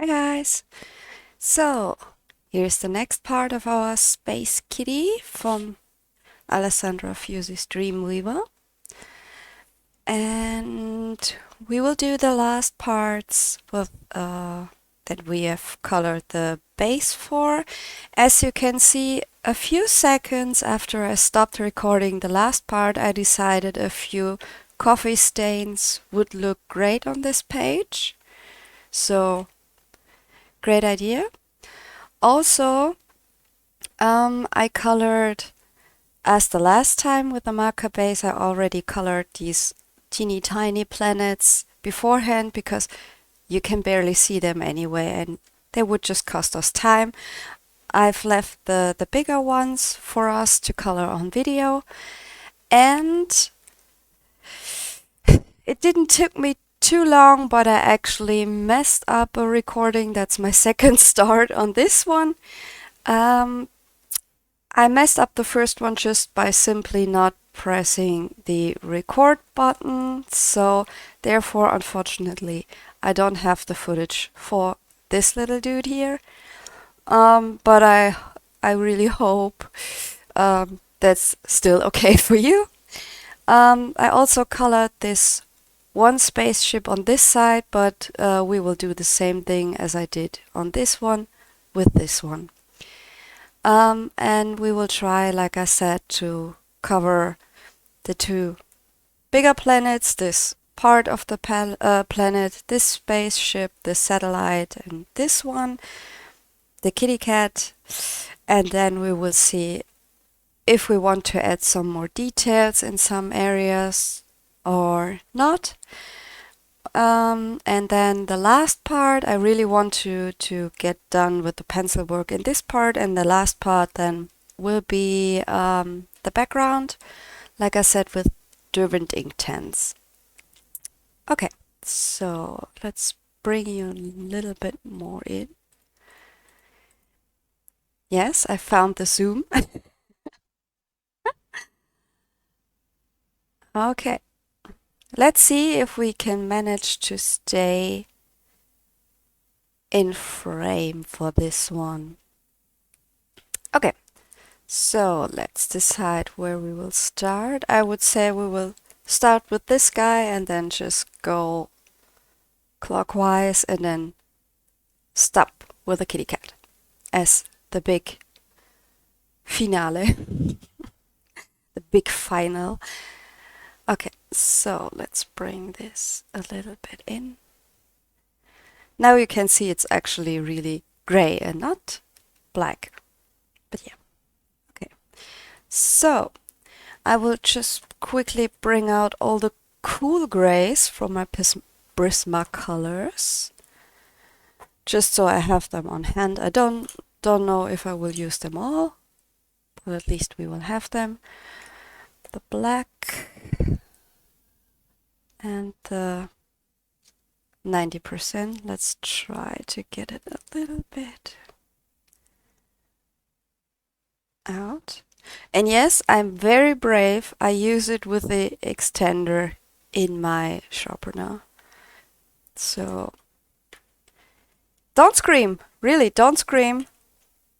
Hi guys! So, here's the next part of our Space Kitty from Alessandra Fusi's Dreamweaver. And we will do the last parts with, that we have colored the base for. As you can see, a few seconds after I stopped recording the last part, I decided a few coffee stains would look great on this page. So, great idea. Also, I colored, as the last time with the marker base, I already colored these teeny tiny planets beforehand because you can barely see them anyway and they would just cost us time. I've left the bigger ones for us to color on video, and it didn't take me too long, but I actually messed up a recording. That's my second start on this one. I messed up the first one just by simply not pressing the record button, so therefore, unfortunately, I don't have the footage for this little dude here. But I really hope that's still okay for you. I also colored this one spaceship on this side, but we will do the same thing as I did on this one with this one. And we will try, like I said, to cover the two bigger planets, this part of the planet, this spaceship, this satellite, and this one, the kitty cat. And then we will see if we want to add some more details in some areas or not. And then the last part, I really want to get done with the pencil work in this part, and the last part then will be the background, like I said, with Derwent Inktense. Okay, so let's bring you a little bit more in. Yes, I found the zoom. Okay. Let's see if we can manage to stay in frame for this one. Okay, so let's decide where we will start. I would say we will start with this guy and then just go clockwise and then stop with the kitty cat as the big finale, the big final. Okay, so let's bring this a little bit in. Now you can see it's actually really gray and not black. But yeah, okay. So I will just quickly bring out all the cool grays from my Prismacolors, just so I have them on hand. I don't know if I will use them all, but at least we will have them. The black and the 90%. Let's try to get it a little bit out. And yes, I'm very brave. I use it with the extender in my sharpener. So don't scream. Really, don't scream.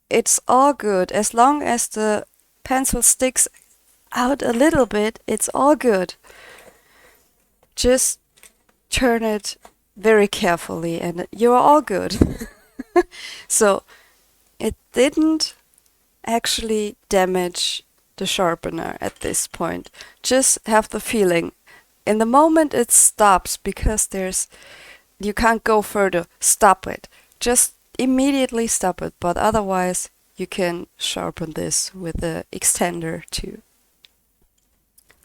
It's all good. As long as the pencil sticks out a little bit, it's all good. Just turn it very carefully and you're all good. So it didn't actually damage the sharpener at this point. Just have the feeling. In the moment it stops because you can't go further. Stop it. Just immediately stop it. But otherwise you can sharpen this with the extender too.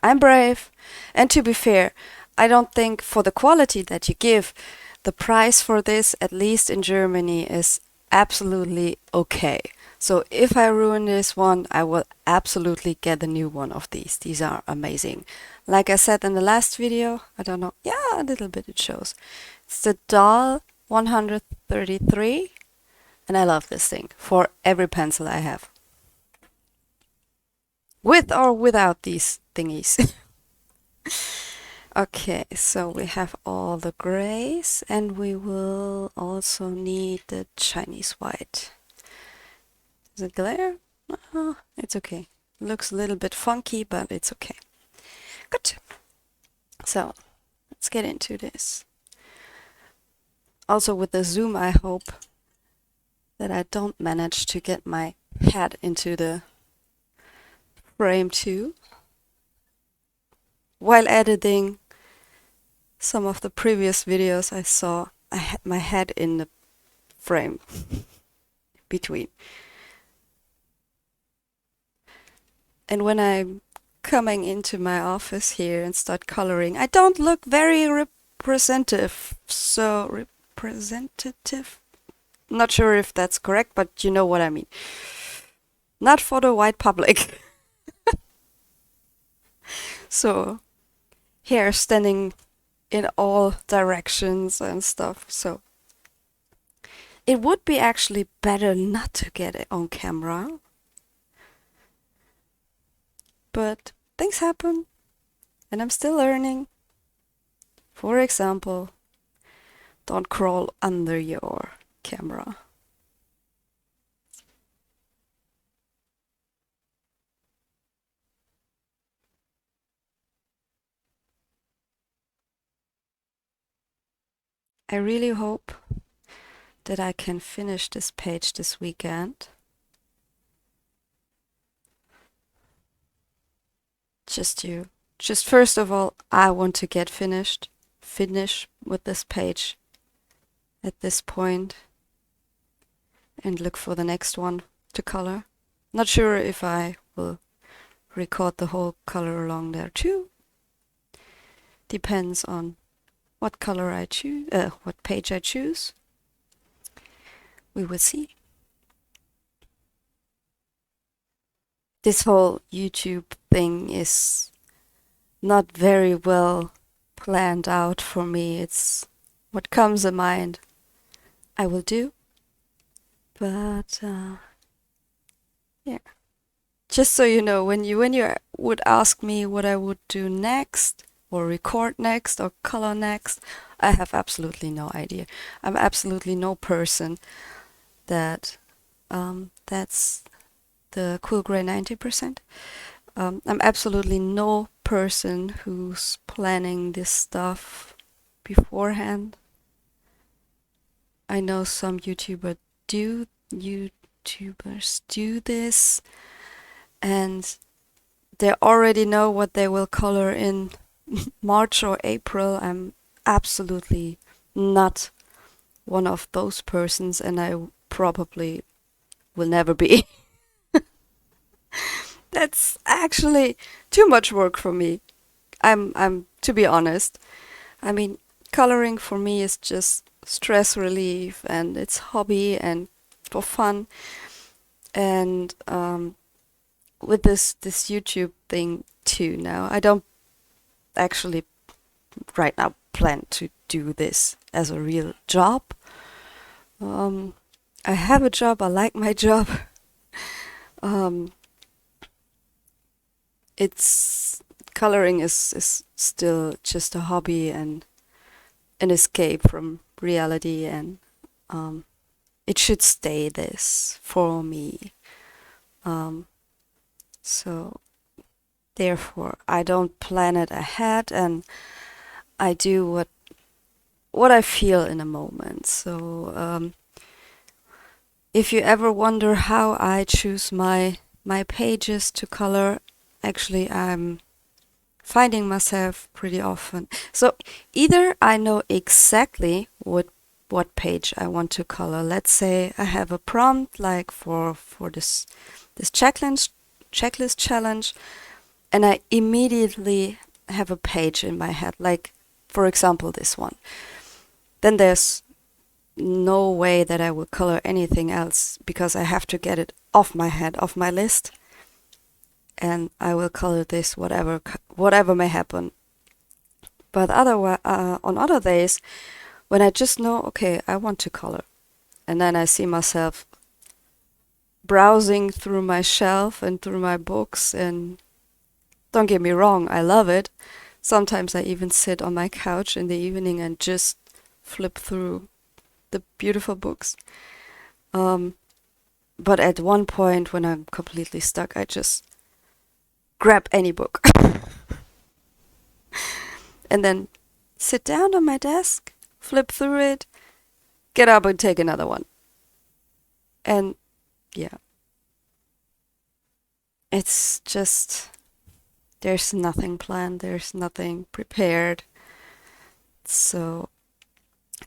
I'm brave. And to be fair, I don't think for the quality that you give, the price for this, at least in Germany, is absolutely okay. So if I ruin this one, I will absolutely get a new one of these. These are amazing. Like I said in the last video, I don't know, yeah, a little bit it shows. It's the Doll 133, and I love this thing for every pencil I have. With or without these thingies. Okay, so we have all the grays and we will also need the Chinese white. Is it glare? Oh, it's okay. Looks a little bit funky, but it's okay. Good. So let's get into this. Also with the zoom, I hope that I don't manage to get my head into the frame too. While editing some of the previous videos I saw, I had my head in the frame between. And when I'm coming into my office here and start coloring, I don't look very representative. Not sure if that's correct, but you know what I mean. Not for the white public. So, hair standing in all directions and stuff. So, it would be actually better not to get it on camera. But things happen, and I'm still learning. For example, don't crawl under your camera. I really hope that I can finish this page this weekend. Just first of all, I want to get finish with this page at this point and look for the next one to color. Not sure if I will record the whole color along there too. Depends on what color I choose, what page I choose. We will see. This whole YouTube thing is not very well planned out for me. It's what comes in mind I will do. But yeah. Just so you know, when you would ask me what I would do next, or record next, or color next, I have absolutely no idea. I'm absolutely no person that's the cool gray 90%. I'm absolutely no person who's planning this stuff beforehand. I know some YouTubers do this, and they already know what they will color in March or April. I'm absolutely not one of those persons, and I probably will never be. That's actually too much work for me. I'm to be honest. I mean, coloring for me is just stress relief, and it's hobby and for fun. And with this YouTube thing too now, I don't actually right now plan to do this as a real job. I have a job, I like my job. It's coloring is still just a hobby and an escape from reality, and it should stay this for me. So therefore, I don't plan it ahead, and I do what I feel in a moment. So if you ever wonder how I choose my pages to color, actually I'm finding myself pretty often. So either I know exactly what page I want to color. Let's say I have a prompt like for this checklist challenge, and I immediately have a page in my head, like for example this one. Then there's no way that I will color anything else, because I have to get it off my head, off my list, and I will color this whatever may happen. But otherwise, on other days, when I just know, okay, I want to color, and then I see myself browsing through my shelf and through my books, and don't get me wrong, I love it, Sometimes I even sit on my couch in the evening and just flip through the beautiful books. But at one point when I'm completely stuck, I just grab any book and then sit down on my desk, flip through it, get up and take another one. And yeah, it's just, there's nothing planned, there's nothing prepared. So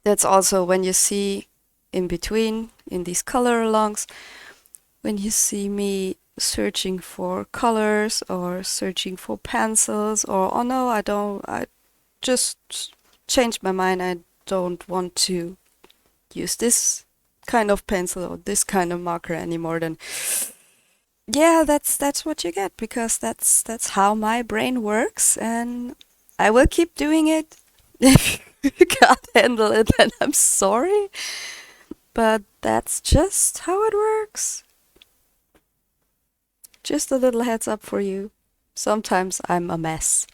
that's also when you see in between, in these color alongs, when you see me searching for colors or searching for pencils, or oh no, I just changed my mind, I don't want to use this kind of pencil or this kind of marker anymore, then yeah, that's what you get, because that's how my brain works, and I will keep doing it. If you can't handle it, then I'm sorry, but that's just how it works. Just a little heads up for you. Sometimes I'm a mess,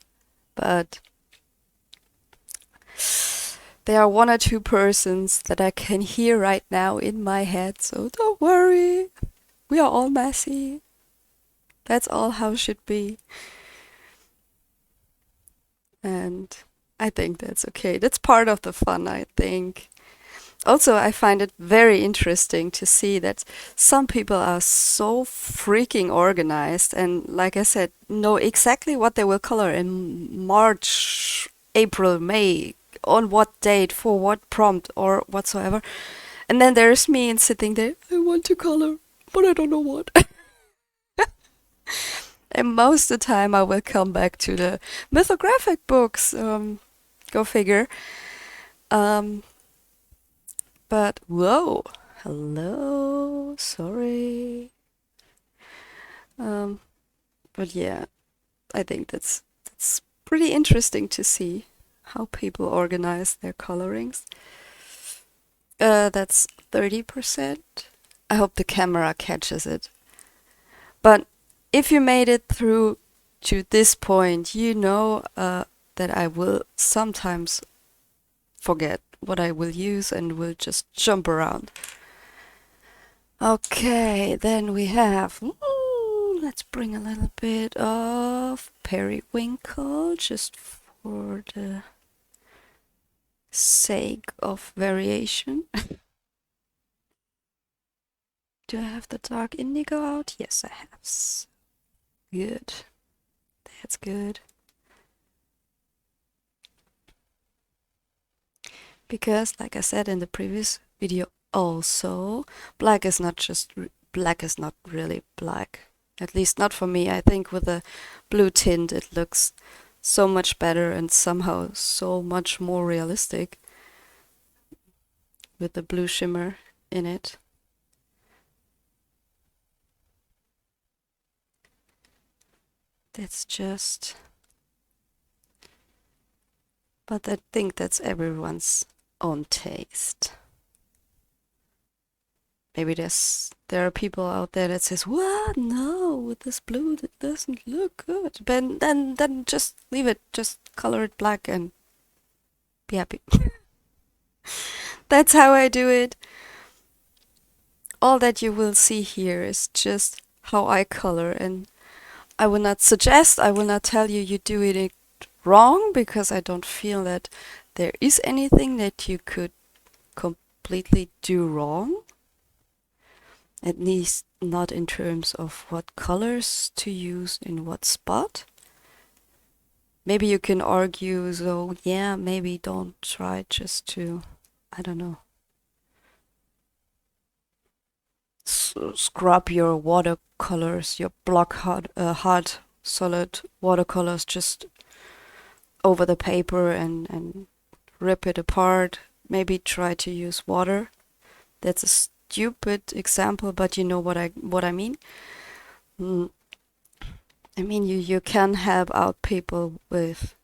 but there are one or two persons that I can hear right now in my head, so don't worry. We are all messy. That's all how it should be. And I think that's okay. That's part of the fun, I think. Also, I find it very interesting to see that some people are so freaking organized and, like I said, know exactly what they will color in March, April, May, on what date, for what prompt, or whatsoever. And then there's me and sitting there, I want to color, but I don't know what. And most of the time I will come back to the Mythographic books. Go figure. But whoa, hello, sorry. But yeah, I think that's pretty interesting to see how people organize their colorings. That's 30%. I hope the camera catches it. But if you made it through to this point, you know that I will sometimes forget what I will use and will just jump around. Okay, then we have, let's bring a little bit of periwinkle just for the sake of variation. Do I have the dark indigo out? Yes, I have. Good. That's good. Because, like I said in the previous video also, black is not really black. At least not for me. I think with a blue tint it looks so much better and somehow so much more realistic with the blue shimmer in it. That's just... But I think that's everyone's own taste. Maybe there are people out there that says, "What? No, with this blue, it doesn't look good." But then just leave it. Just color it black and be happy. That's how I do it. All that you will see here is just how I color, and I will not suggest, I will not tell you do it wrong, because I don't feel that there is anything that you could completely do wrong. At least not in terms of what colors to use in what spot. Maybe you can argue, so yeah, maybe don't try just to, I don't know, scrub your watercolors, your block hard solid watercolors just over the paper and rip it apart. Maybe try to use water. That's a stupid example, but you know what I mean. I mean, you can help out people with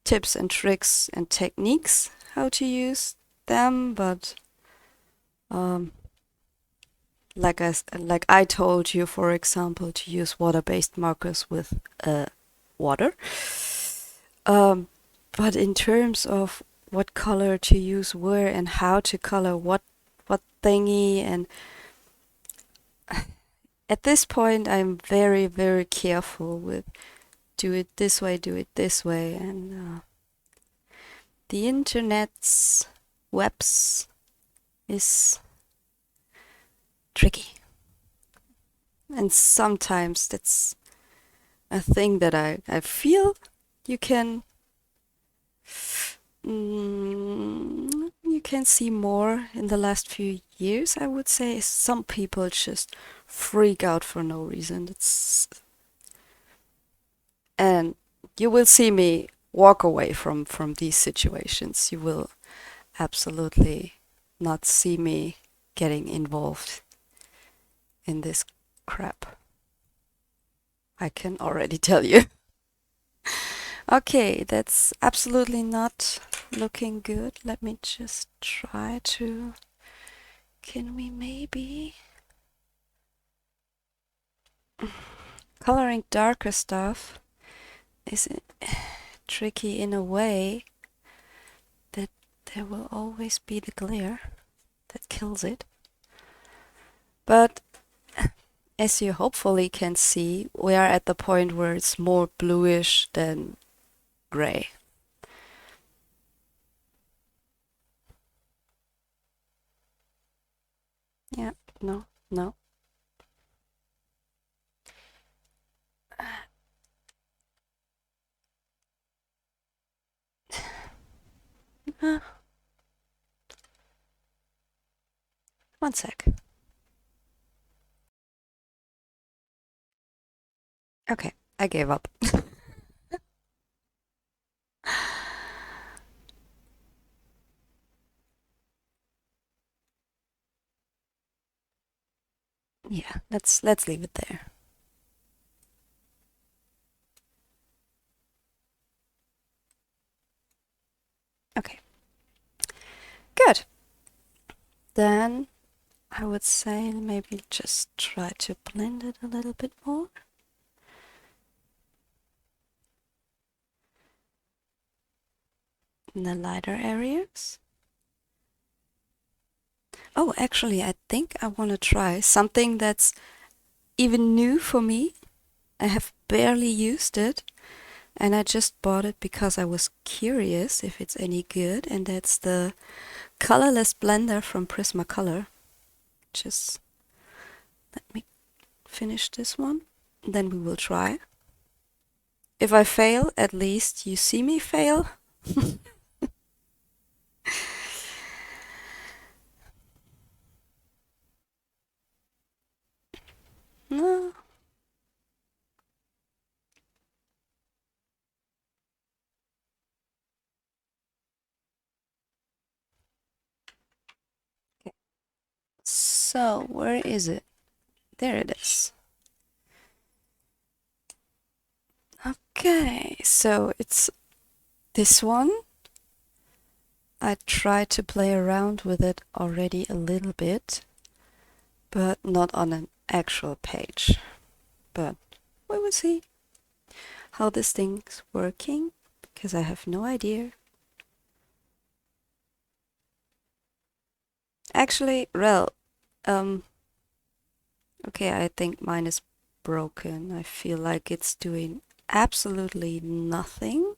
tips and tricks and techniques how to use them, but like I told you, for example, to use water-based markers with water. But in terms of what color to use where and how to color what thingy, and at this point I'm very, very careful with do it this way, and the internet's webs is tricky. And sometimes that's a thing that I feel you can you can see more in the last few years, I would say. Some people just freak out for no reason. And you will see me walk away from these situations. You will absolutely not see me getting involved in this crap. I can already tell you. Okay, that's absolutely not looking good. Let me just try to... Can we maybe... Coloring darker stuff is tricky in a way that there will always be the glare that kills it. But as you hopefully can see, we are at the point where it's more bluish than gray. Yeah, no. One sec. Okay, I gave up. Yeah, let's leave it there. Okay. Good. Then I would say maybe just try to blend it a little bit more. In the lighter areas. Oh, actually, I think I want to try something that's even new for me. I have barely used it, and I just bought it because I was curious if it's any good, and that's the colorless blender from Prismacolor. Just let me finish this one, then we will try. If I fail, at least you see me fail. No. Okay. So, where is it? There it is. Okay, so it's this one. I tried to play around with it already a little bit, but not on an actual page. But we will see how this thing's working, because I have no idea. Actually, well, okay, I think mine is broken. I feel like it's doing absolutely nothing.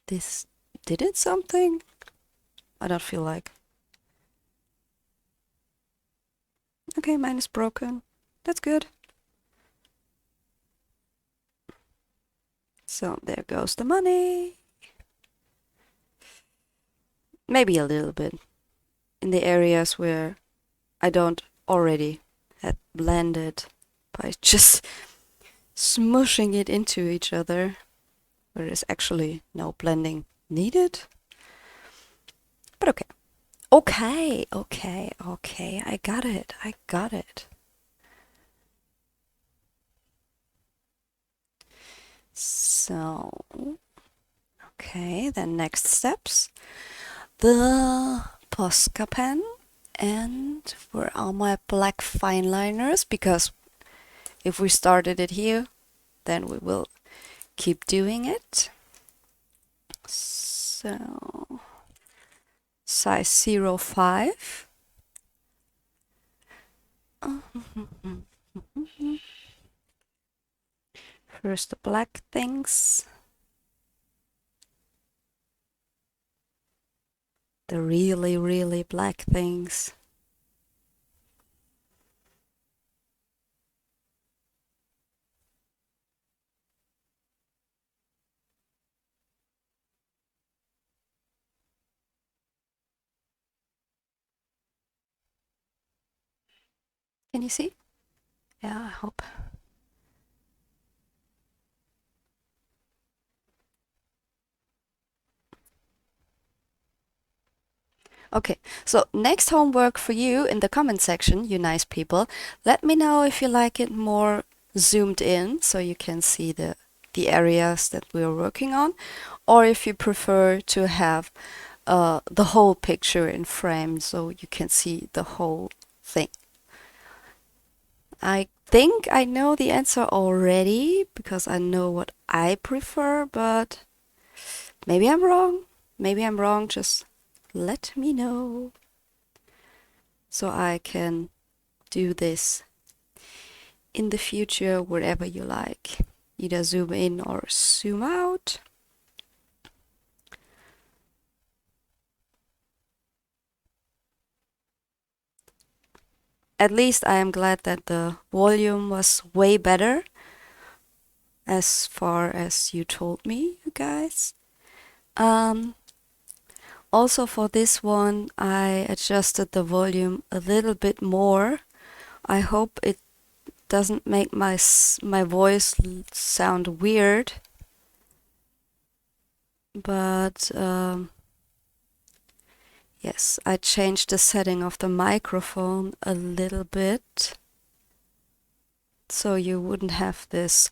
This did it something? I don't feel like. Okay, mine is broken. That's good. So there goes the money. Maybe a little bit in the areas where I don't already have blended by just smushing it into each other, where there's actually no blending needed. But okay. Okay. I got it. So, okay, then next steps. The Posca pen, and where are my black fine liners? Because If we started it here, then we will keep doing it. So size 05. First the black things. The really, really black things. Can you see? Yeah, I hope. Okay, so next homework for you in the comment section, you nice people. Let me know if you like it more zoomed in so you can see the areas that we're working on, or if you prefer to have the whole picture in frame so you can see the whole thing. I think I know the answer already because I know what I prefer, but maybe I'm wrong. Maybe I'm wrong. Just let me know so I can do this in the future wherever you like. Either zoom in or zoom out. At least I am glad that the volume was way better as far as you told me, you guys. Also for this one, I adjusted the volume a little bit more. I hope it doesn't make my voice sound weird. But yes, I changed the setting of the microphone a little bit. So you wouldn't have this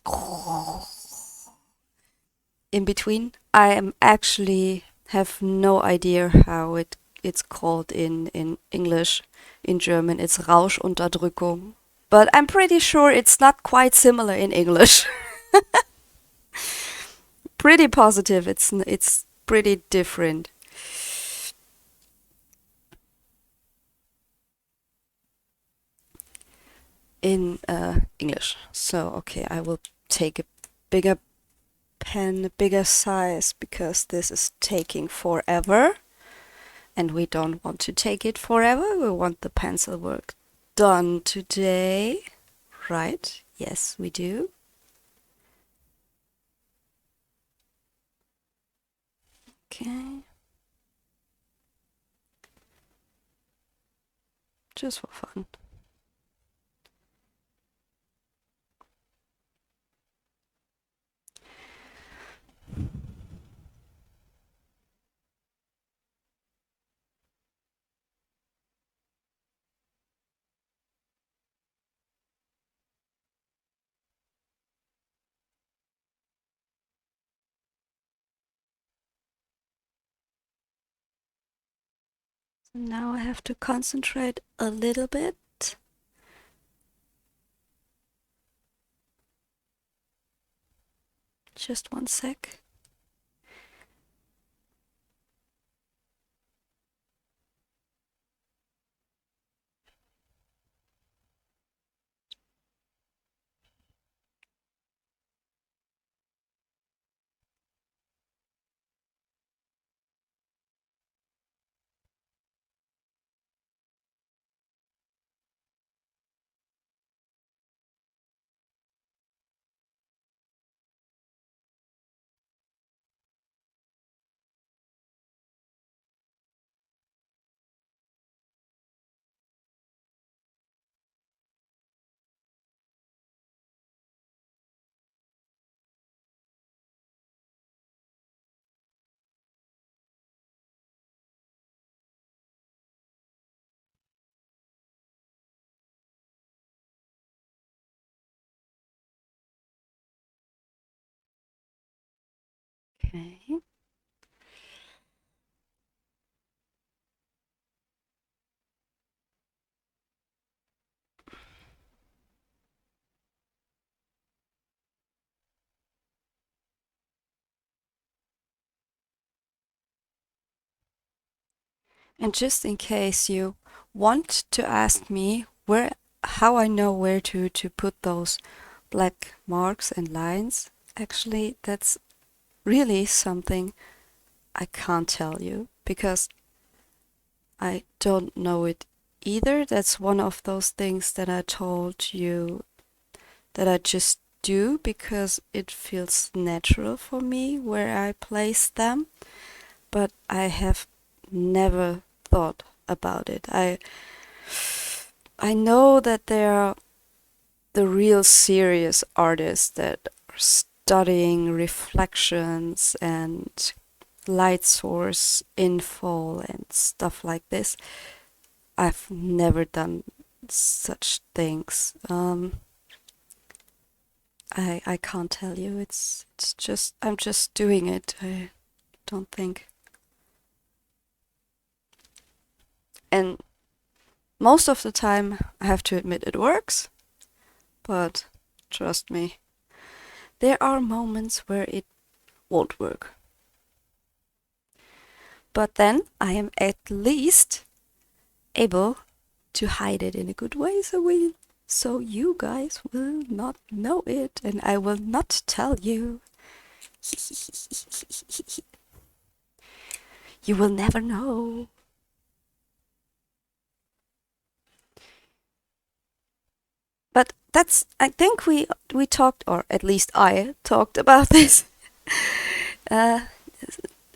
in between. I am actually have no idea how it's called in English. In German, it's Rauschunterdrückung. But I'm pretty sure it's not quite similar in English. Pretty positive. It's pretty different. In English. So okay, I will take a bigger pen, a bigger size, because this is taking forever. And we don't want to take it forever. We want the pencil work done today. Right? Yes, we do. Okay. Just for fun. So now I have to concentrate a little bit. Just one sec. Okay. And just in case you want to ask me how I know where to put those black marks and lines, actually that's really something I can't tell you because I don't know it either. That's one of those things that I told you that I just do because it feels natural for me where I place them, but I have never thought about it. I know that there are the real serious artists that are studying reflections and light source infall and stuff like this. I've never done such things. I can't tell you. It's just I'm just doing it. I don't think. And most of the time, I have to admit it works. But trust me, there are moments where it won't work. But then I am at least able to hide it in a good way, so you guys will not know it, and I will not tell you. You will never know. But I think we talked, or at least I talked about this. uh,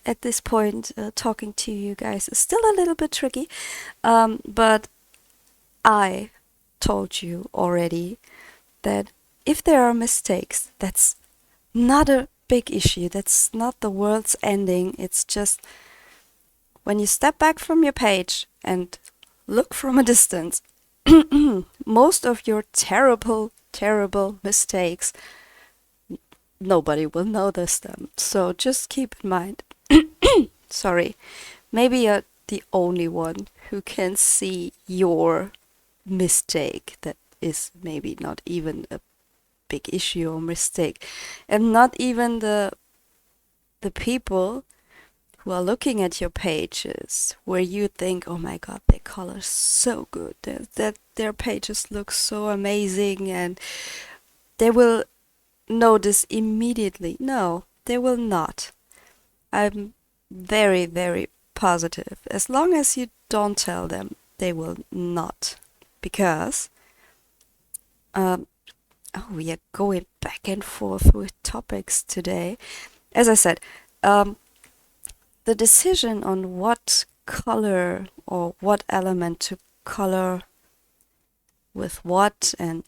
at this point, talking to you guys is still a little bit tricky. But I told you already that if there are mistakes, that's not a big issue. That's not the world's ending. It's just when you step back from your page and look from a distance, most of your terrible, terrible mistakes, nobody will notice them. So just keep in mind. Sorry, maybe you're the only one who can see your mistake that is maybe not even a big issue or mistake, and not even the people who are looking at your pages where you think, oh my god, their color's so good, that their pages look so amazing, and they will notice immediately. No, they will not. I'm very, very positive. As long as you don't tell them, they will not. Because, oh, we are going back and forth with topics today. As I said, the decision on what color or what element to color with what and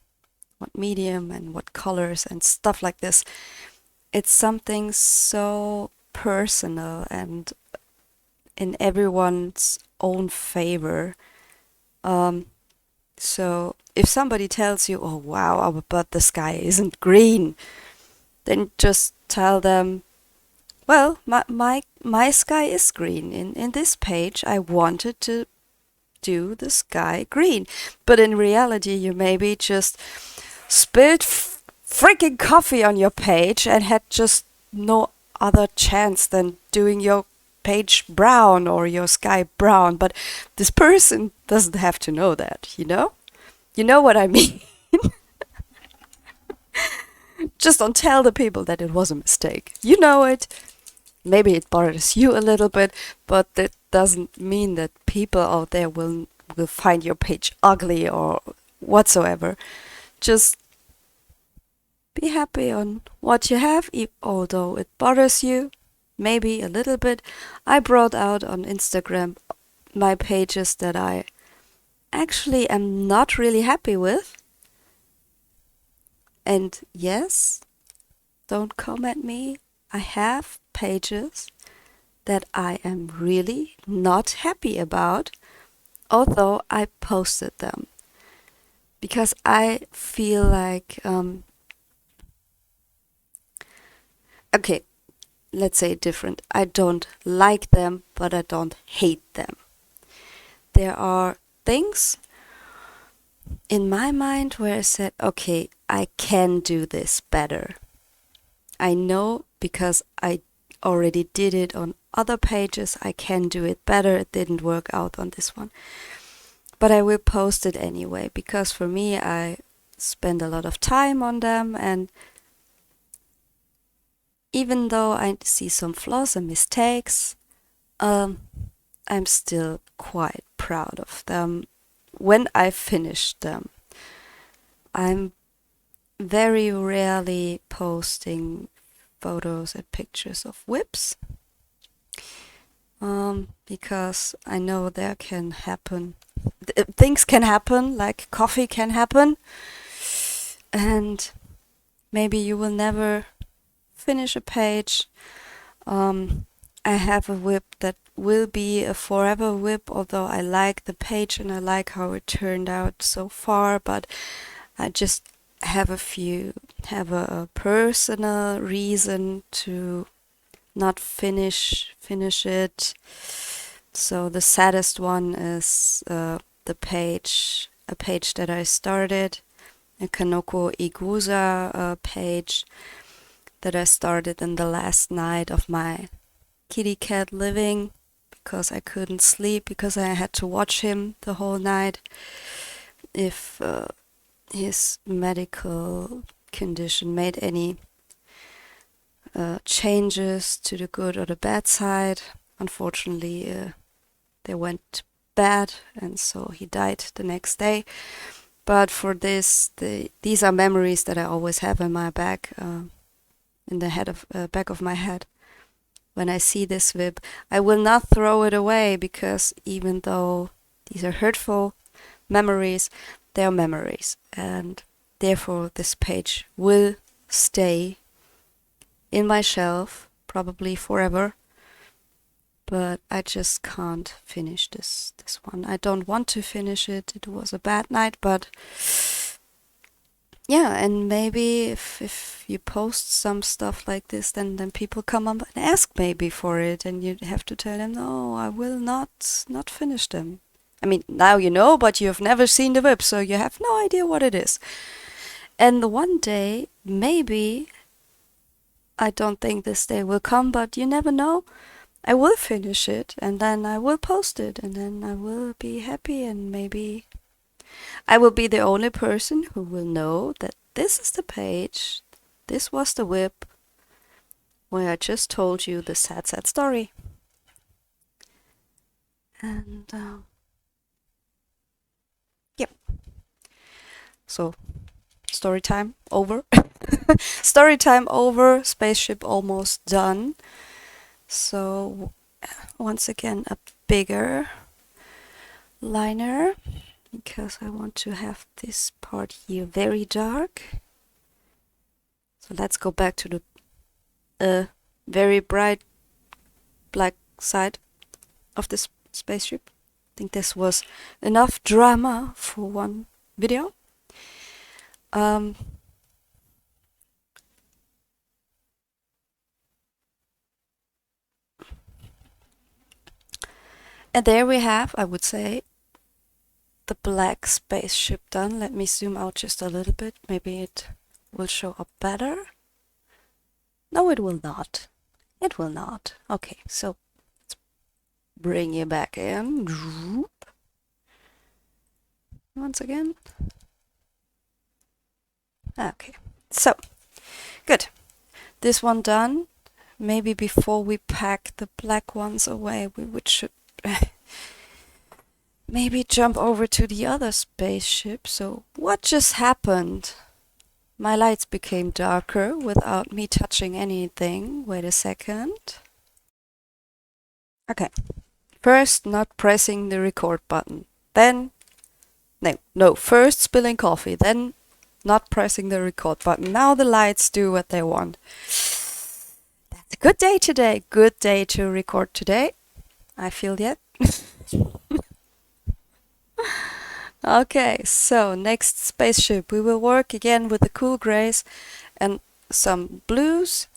what medium and what colors and stuff like this, it's something so personal and in everyone's own favor. So if somebody tells you, oh wow, but the sky isn't green, then just tell them, well, my sky is green. In this page, I wanted to do the sky green. But in reality, you maybe just spilled freaking coffee on your page and had just no other chance than doing your page brown or your sky brown. But this person doesn't have to know that, you know? You know what I mean? Just don't tell the people that it was a mistake. You know it. Maybe it bothers you a little bit, but that doesn't mean that people out there will find your page ugly or whatsoever. Just be happy on what you have, although it bothers you, maybe a little bit. I brought out on Instagram my pages that I actually am not really happy with. And yes, don't come at me. I have pages that I am really not happy about, although I posted them. Because I feel like, okay, let's say different. I don't like them, but I don't hate them. There are things in my mind where I said, okay, I can do this better. I know because already did it on other pages. I can do it better. It didn't work out on this one. But I will post it anyway, because for me, I spend a lot of time on them, and even though I see some flaws and mistakes, I'm still quite proud of them when I finish them. I'm very rarely posting photos and pictures of whips, because I know there can happen, things can happen, like coffee can happen, and maybe you will never finish a page. I have a whip that will be a forever whip, although I like the page and I like how it turned out so far, but I just have a personal reason to not finish it. So the saddest one is a page that I started, a Kanoko Iguza page that I started in the last night of my kitty cat living, because I couldn't sleep because I had to watch him the whole night. If his medical condition made any changes to the good or the bad side, unfortunately they went bad, and so he died the next day. But for this, these are memories that I always have in my back, in the back of my head. When I see this whip, I will not throw it away, because even though these are hurtful memories, they are memories, and therefore this page will stay in my shelf probably forever. But I just can't finish this one. I don't want to finish it. It was a bad night, but yeah, and maybe if you post some stuff like this, then people come up and ask maybe for it, and you have to tell them, no, I will not finish them. I mean, now you know, but you have never seen the whip, so you have no idea what it is. And one day, maybe, I don't think this day will come, but you never know, I will finish it, and then I will post it, and then I will be happy, and maybe I will be the only person who will know that this is the page, this was the whip, where I just told you the sad story. And yep. So, story time over. Story time over, spaceship almost done. So, once again, a bigger liner, because I want to have this part here very dark. So let's go back to the very bright black side of this spaceship. I think this was enough drama for one video. And there we have, I would say, the black spaceship done. Let me zoom out just a little bit. Maybe it will show up better. No, it will not. It will not. Okay, so let's bring you back in. Once again. Okay, so good. This one done. Maybe before we pack the black ones away, we should maybe jump over to the other spaceship. So what just happened? My lights became darker without me touching anything. Wait a second. Okay. First, not pressing the record button. Then, no, first spilling coffee, then not pressing the record button. Now the lights do what they want. That's a good day today. Good day to record today. I feel that. Okay, so next spaceship, we will work again with the cool grays and some blues,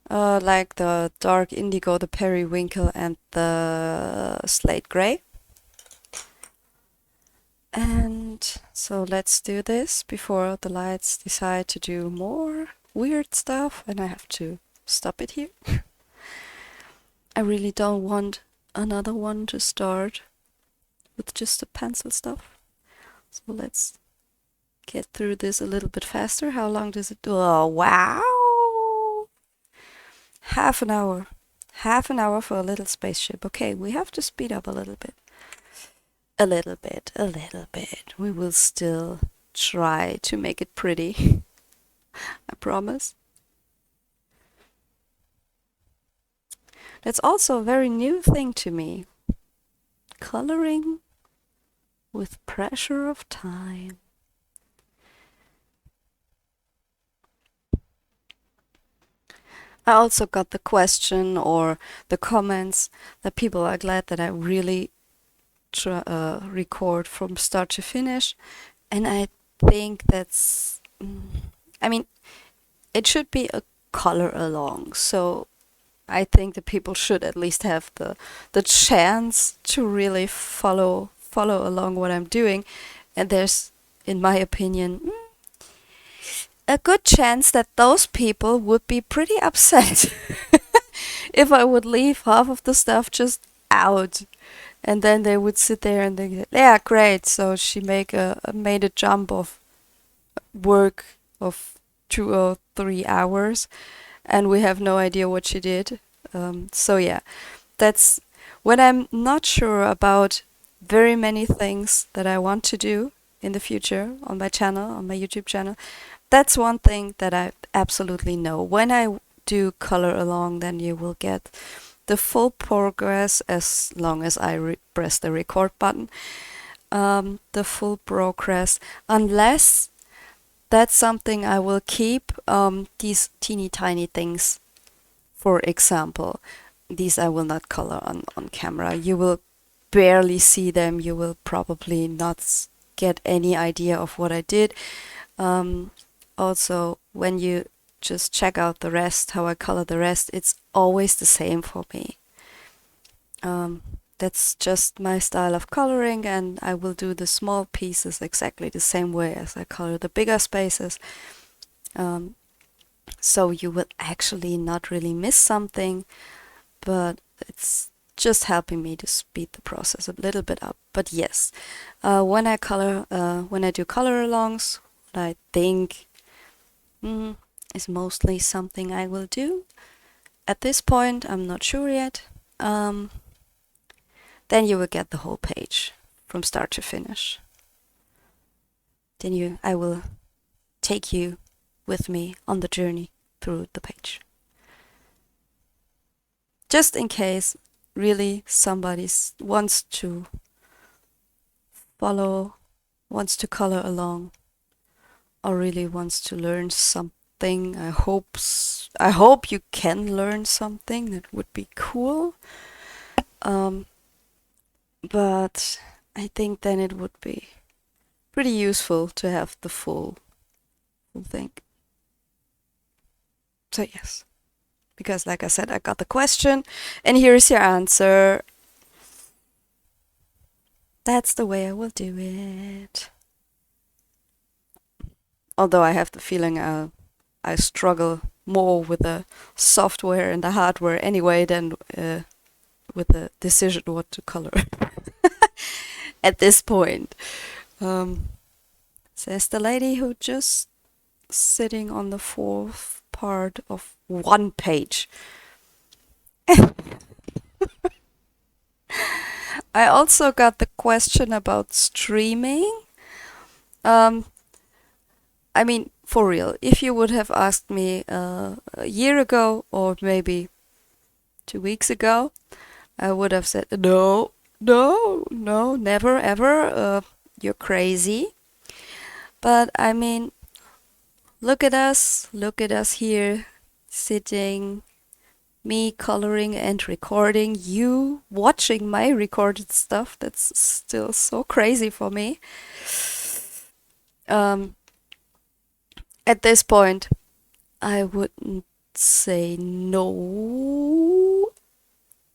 like the dark indigo, the periwinkle, and the slate gray. And so let's do this before the lights decide to do more weird stuff, and I have to stop it here. I really don't want another one to start with just the pencil stuff. So let's get through this a little bit faster. How long does it do? Oh, wow! Half an hour. Half an hour for a little spaceship. Okay, we have to speed up a little bit. A little bit, a little bit. We will still try to make it pretty. I promise. That's also a very new thing to me. Coloring with pressure of time. I also got the question or the comments that people are glad that I really record from start to finish. And I think that's, I mean, it should be a color along. So I think that people should at least have the chance to really follow along what I'm doing. And there's, in my opinion, a good chance that those people would be pretty upset if I would leave half of the stuff just out. And then they would sit there and think, yeah, great. So she made a jump of work of 2 or 3 hours, and we have no idea what she did. So yeah, that's when I'm not sure about very many things that I want to do in the future on my channel, on my YouTube channel. That's one thing that I absolutely know. When I do color along, then you will get the full progress as long as I press the record button. The full progress, unless that's something I will keep. These teeny tiny things, for example, these I will not color on camera. You will barely see them. You will probably not get any idea of what I did. Also, when you just check out the rest, how I color the rest, it's always the same for me. That's just my style of coloring, and I will do the small pieces exactly the same way as I color the bigger spaces. So you will actually not really miss something, but it's just helping me to speed the process a little bit up. But yes, when I do color alongs, what I think is mostly something I will do. At this point, I'm not sure yet. Then you will get the whole page from start to finish. Then I will take you with me on the journey through the page. Just in case really somebody wants to color along, or really wants to learn something. I hope you can learn something. That would be cool. But I think then it would be pretty useful to have the full thing. So yes, because like I said, I got the question, and here is your answer. That's the way I will do it. Although I have the feeling I struggle more with the software and the hardware anyway than with the decision what to color at this point. Says the lady who just sitting on the 4th part of one page. I also got the question about streaming. I mean, for real, if you would have asked me a year ago or maybe 2 weeks ago, I would have said, no, never, ever. You're crazy. But I mean, look at us here, sitting, me coloring and recording, you watching my recorded stuff. That's still so crazy for me. At this point, I wouldn't say no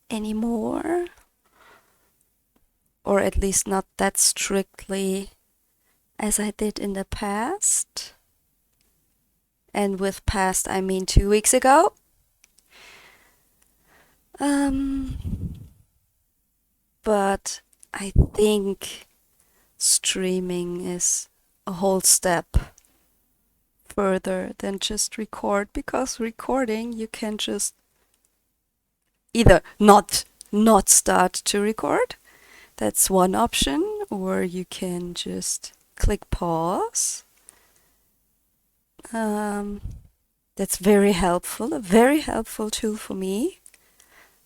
anymore, or at least not that strictly as I did in the past. And with past, I mean 2 weeks ago. Um, but I think streaming is a whole step further than just record, because recording you can just either not start to record. That's one option, or you can just click pause. That's very helpful, a very helpful tool for me,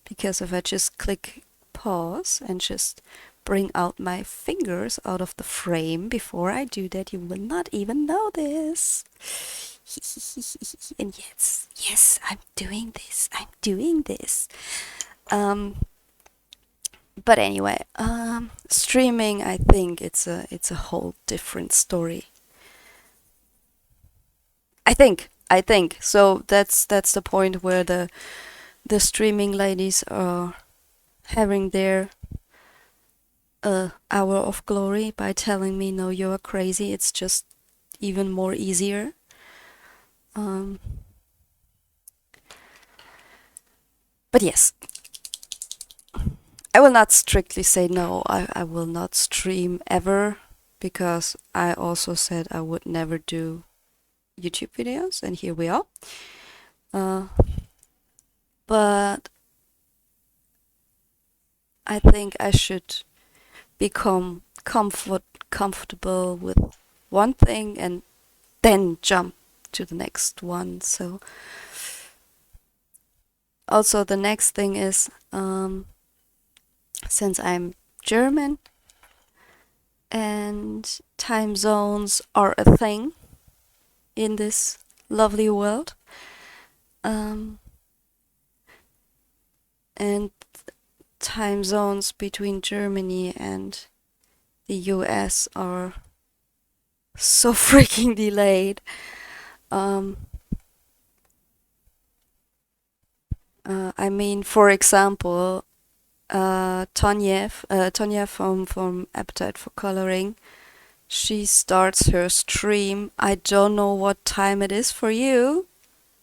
because if I just click pause and just bring out my fingers out of the frame before I do that, you will not even notice. And yes, I'm doing this. But anyway, streaming, I think it's a whole different story. I think so. That's the point where the streaming ladies are having their hour of glory by telling me, no, you're crazy. It's just even more easier. But yes, I will not strictly say no. I will not stream ever, because I also said I would never do YouTube videos, and here we are. But I think I should become comfortable with one thing and then jump to the next one. So also the next thing is, since I'm German and time zones are a thing in this lovely world, and time zones between Germany and the US are so freaking delayed. I mean, for example, Tonya from Appetite for Coloring, she starts her stream. I don't know what time it is for you,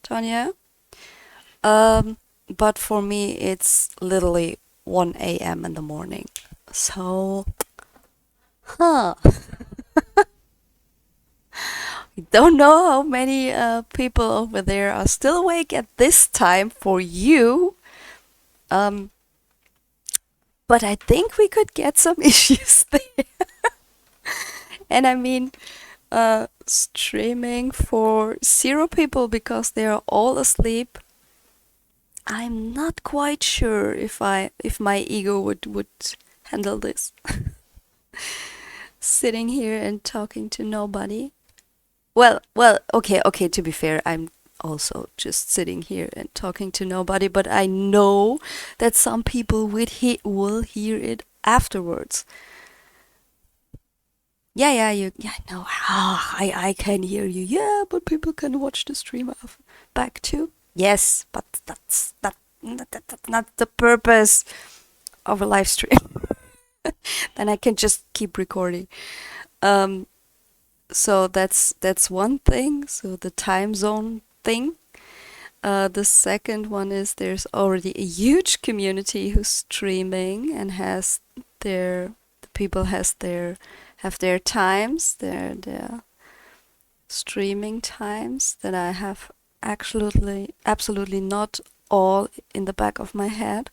Tonya. But for me, it's literally 1 a.m. in the morning. So, I don't know how many people over there are still awake at this time for you. But I think we could get some issues there. And I mean, streaming for 0 people because they are all asleep. I'm not quite sure if my ego would handle this. Sitting here and talking to nobody. Well, okay, to be fair, I'm also just sitting here and talking to nobody, but I know that some people will hear it afterwards. Yeah, I know. I can hear you. Yeah, but people can watch the stream back too. Yes, but that's not the purpose of a live stream. Then I can just keep recording. So that's one thing. So the time zone thing. The second one is there's already a huge community who's streaming and the people have their times, their streaming times that I have absolutely not all in the back of my head.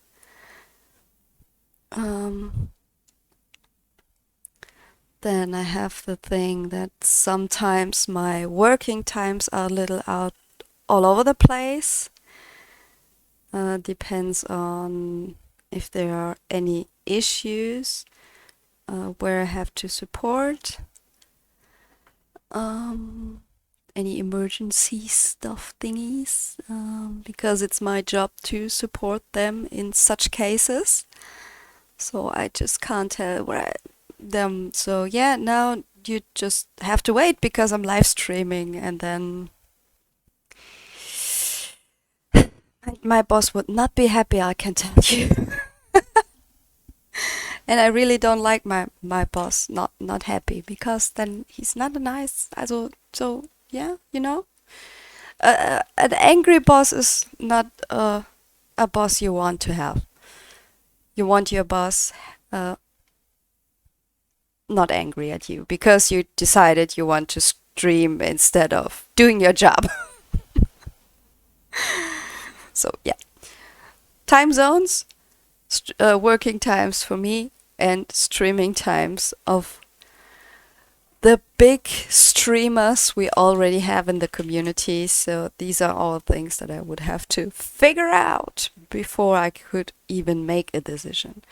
Then I have the thing that sometimes my working times are a little out all over the place. Depends on if there are any issues where I have to support. Any emergency stuff thingies, because it's my job to support them in such cases. So I just can't tell them. So yeah, now you just have to wait because I'm live streaming, and then my boss would not be happy, I can tell you. And I really don't like my boss not happy, because then he's not a nice. So yeah, an angry boss is not a boss you want to have. You want your boss not angry at you because you decided you want to stream instead of doing your job. So yeah, time zones, working times for me, and streaming times of the big streamers we already have in the community. So these are all things that I would have to figure out before I could even make a decision.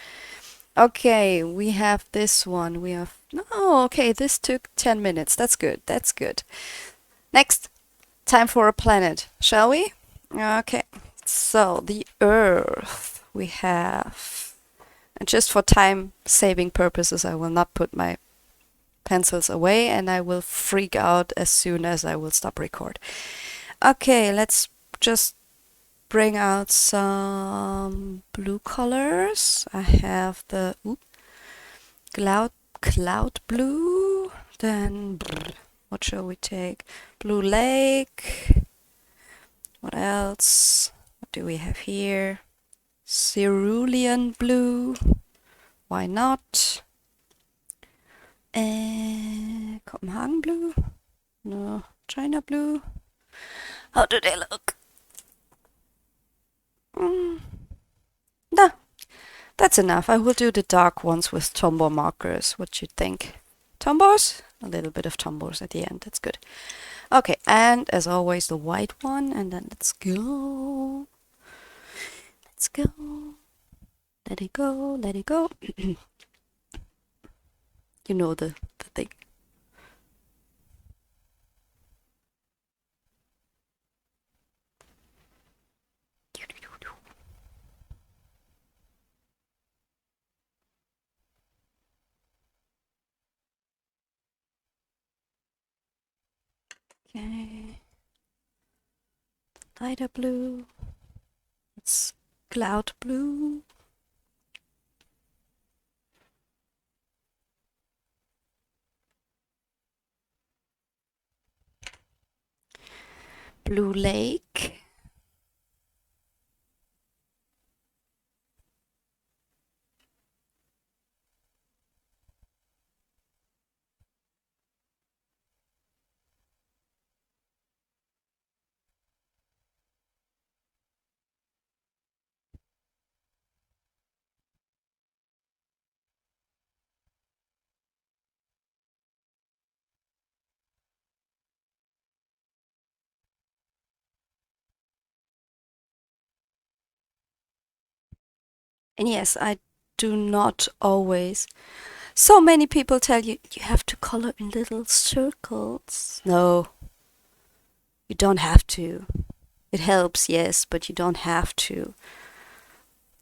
Okay, we have this one. We have... Oh, okay, this took 10 minutes. That's good. That's good. Next, time for a planet, shall we? Okay, so the Earth we have. And just for time-saving purposes, I will not put my pencils away and I will freak out as soon as I will stop record. Okay, let's just bring out some blue colors. I have the cloud blue. Then what shall we take? Blue lake. What else? What do we have here? Cerulean blue. Why not? Copenhagen blue? No. China blue? How do they look? No, that's enough. I will do the dark ones with Tombow markers. What you think? Tombows? A little bit of Tombows at the end. That's good. Okay, and as always, the white one. And then let's go. Let's go. Let it go. Let it go. You know the thing. Okay. Lighter blue. It's cloud blue. Blue lake. And yes, I do not always. So many people tell you you have to color in little circles. No, you don't have to. It helps, yes, but you don't have to.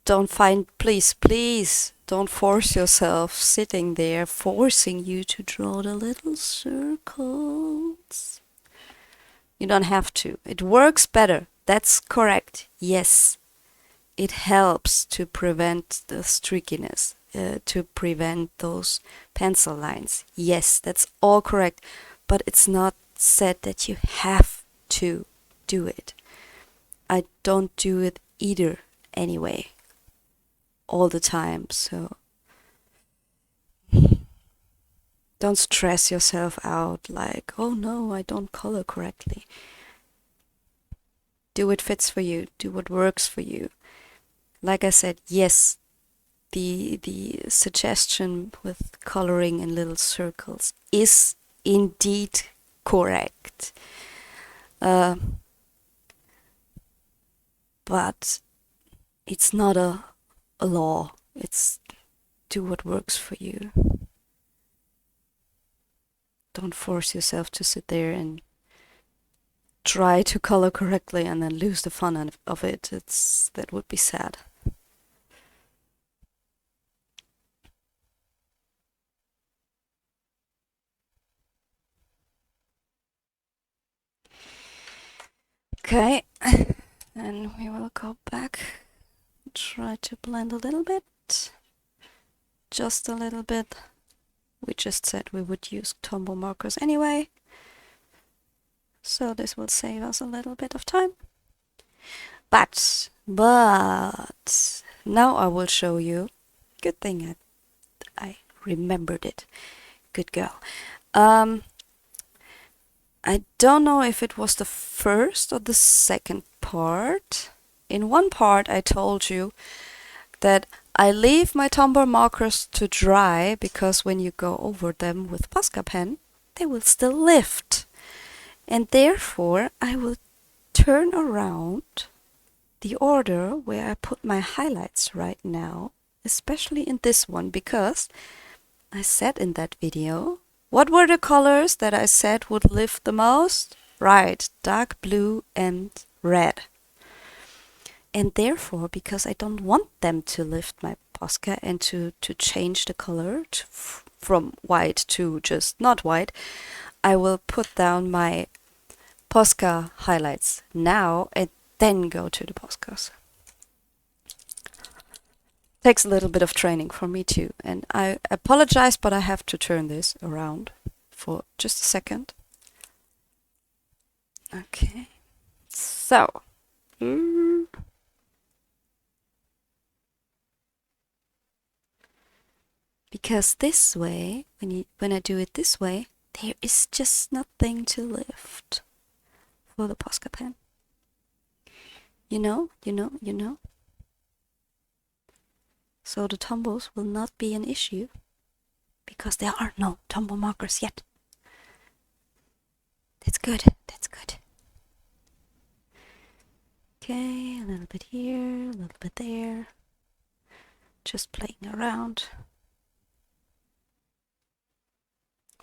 Please, don't force yourself sitting there, forcing you to draw the little circles. You don't have to. It works better. That's correct. Yes. It helps to prevent the streakiness, to prevent those pencil lines. Yes, that's all correct. But it's not said that you have to do it. I don't do it either anyway, all the time. So don't stress yourself out like, oh no, I don't color correctly. Do what fits for you. Do what works for you. Like I said, yes, the suggestion with coloring in little circles is indeed correct. But it's not a law. It's do what works for you. Don't force yourself to sit there and try to color correctly and then lose the fun of it. That would be sad. Okay, and we will go back. Try to blend a little bit. Just a little bit. We just said we would use Tombow markers anyway. So this will save us a little bit of time. But now I will show you. Good thing I remembered it. Good girl. I don't know if it was the first or the second part. In one part I told you that I leave my Tombow markers to dry because when you go over them with Posca pen, they will still lift. And therefore I will turn around the order where I put my highlights right now, especially in this one, because I said in that video, what were the colors that I said would lift the most? Right, dark blue and red. And therefore, because I don't want them to lift my Posca and to change the color from white to just not white, I will put down my Posca highlights now and then go to the Poscas. Takes a little bit of training for me too, and I apologize, but I have to turn this around for just a second. Okay, so because this way, when I do it this way, there is just nothing to lift for the Posca pen. You know. So the Tombows will not be an issue because there are no Tombow markers yet. That's good. That's good. Okay, a little bit here, a little bit there. Just playing around.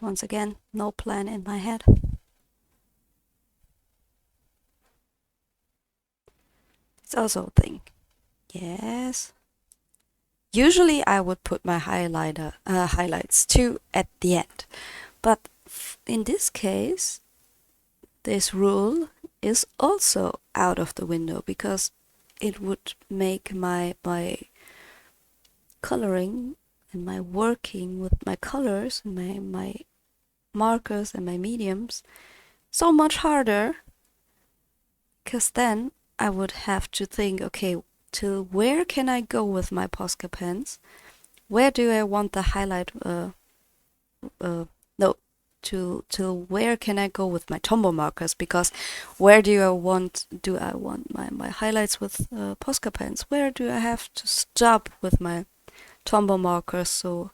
Once again, no plan in my head. It's also a thing. Yes. Usually I would put my highlights too at the end. But in this case, this rule is also out of the window because it would make my coloring and my working with my colors and my markers and my mediums so much harder, because then I would have to think, okay, till where can I go with my Posca pens? Where do I want the highlight? Till where can I go with my Tombow markers? Because where do I want my highlights with Posca pens? Where do I have to stop with my Tombow markers so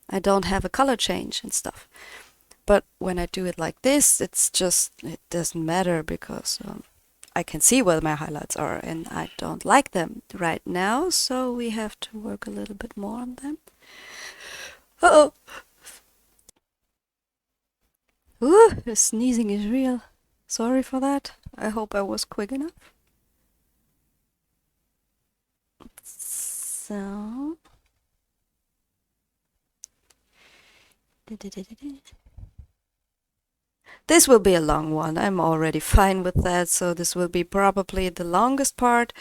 I don't have a color change and stuff? But when I do it like this, it doesn't matter because I can see where my highlights are and I don't like them right now, so we have to work a little bit more on them. Uh-oh! Ooh, the sneezing is real. Sorry for that. I hope I was quick enough. So... This will be a long one. I'm already fine with that, so this will be probably the longest part.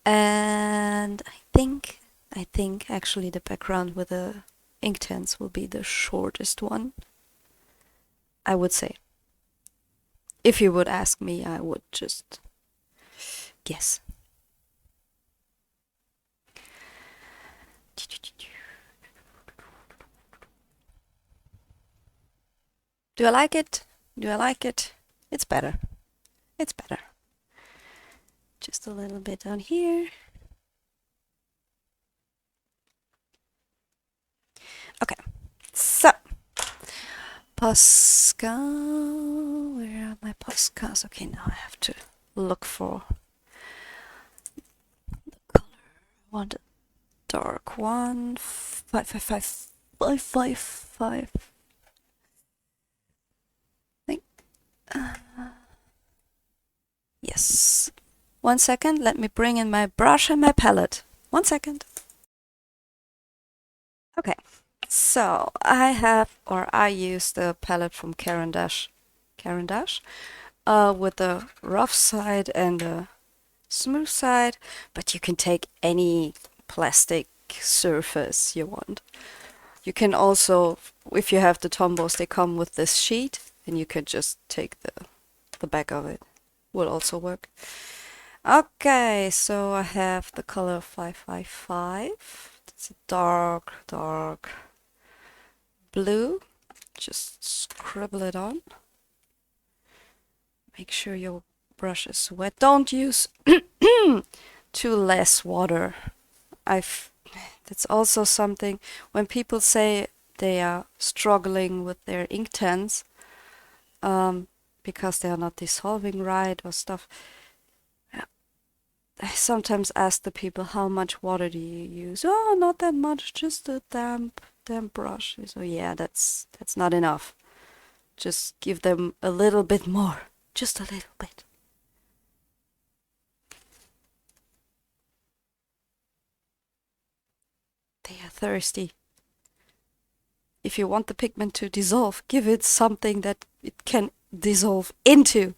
And I think actually the background with the Inktense will be the shortest one. I would say. If you would ask me, I would just guess. Do I like it? Do I like it? It's better. It's better. Just a little bit down here. Okay, so Posca. Where are my Poscas? Okay, now I have to look for the color. I want a dark one. 555. Yes. 1 second, let me bring in my brush and my palette. 1 second. Okay, so I use the palette from Caran d'Ache, with the rough side and the smooth side, but you can take any plastic surface you want. You can also, if you have the Tombows, they come with this sheet, and you could just take the back of it. Will also work. Okay, so I have the color 555. It's a dark, dark blue. Just scribble it on. Make sure your brush is wet. Don't use too less water. That's also something when people say they are struggling with their ink tens because they are not dissolving right or stuff. I sometimes ask the people, how much water do you use? Oh, not that much, just a damp brush. So yeah, that's not enough. Just give them a little bit more, just a little bit. They are thirsty. If you want the pigment to dissolve, give it something that it can dissolve into.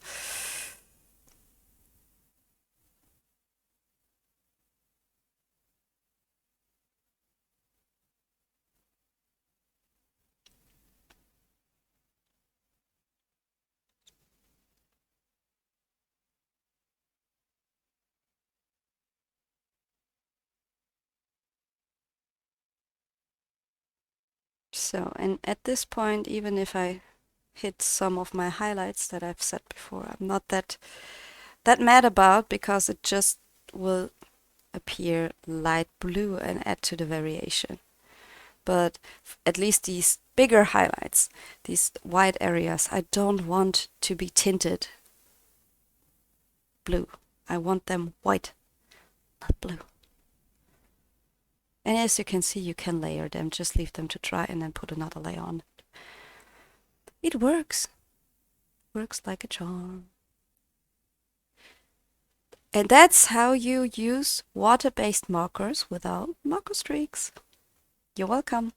So, and at this point, even if I hit some of my highlights that I've said before, I'm not that mad about, because it just will appear light blue and add to the variation. But at least these bigger highlights, these white areas, I don't want to be tinted blue. I want them white, not blue. And as you can see, you can layer them. Just leave them to dry and then put another layer on. It works. Works like a charm. And that's how you use water-based markers without marker streaks. You're welcome.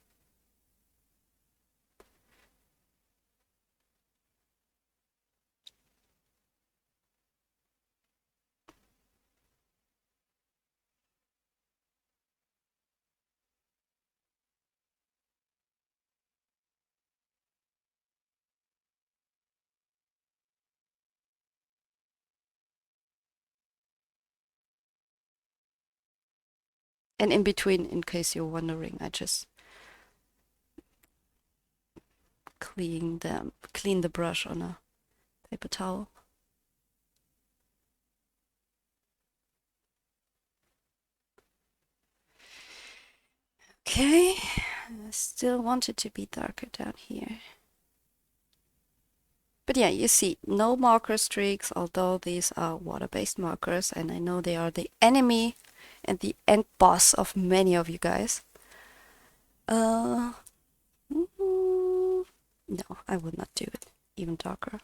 And in between, in case you're wondering, I just clean the brush on a paper towel. Okay, I still want it to be darker down here. But yeah, you see, no marker streaks, although these are water-based markers, and I know they are the enemy and the end boss of many of you guys. No, I would not do it even darker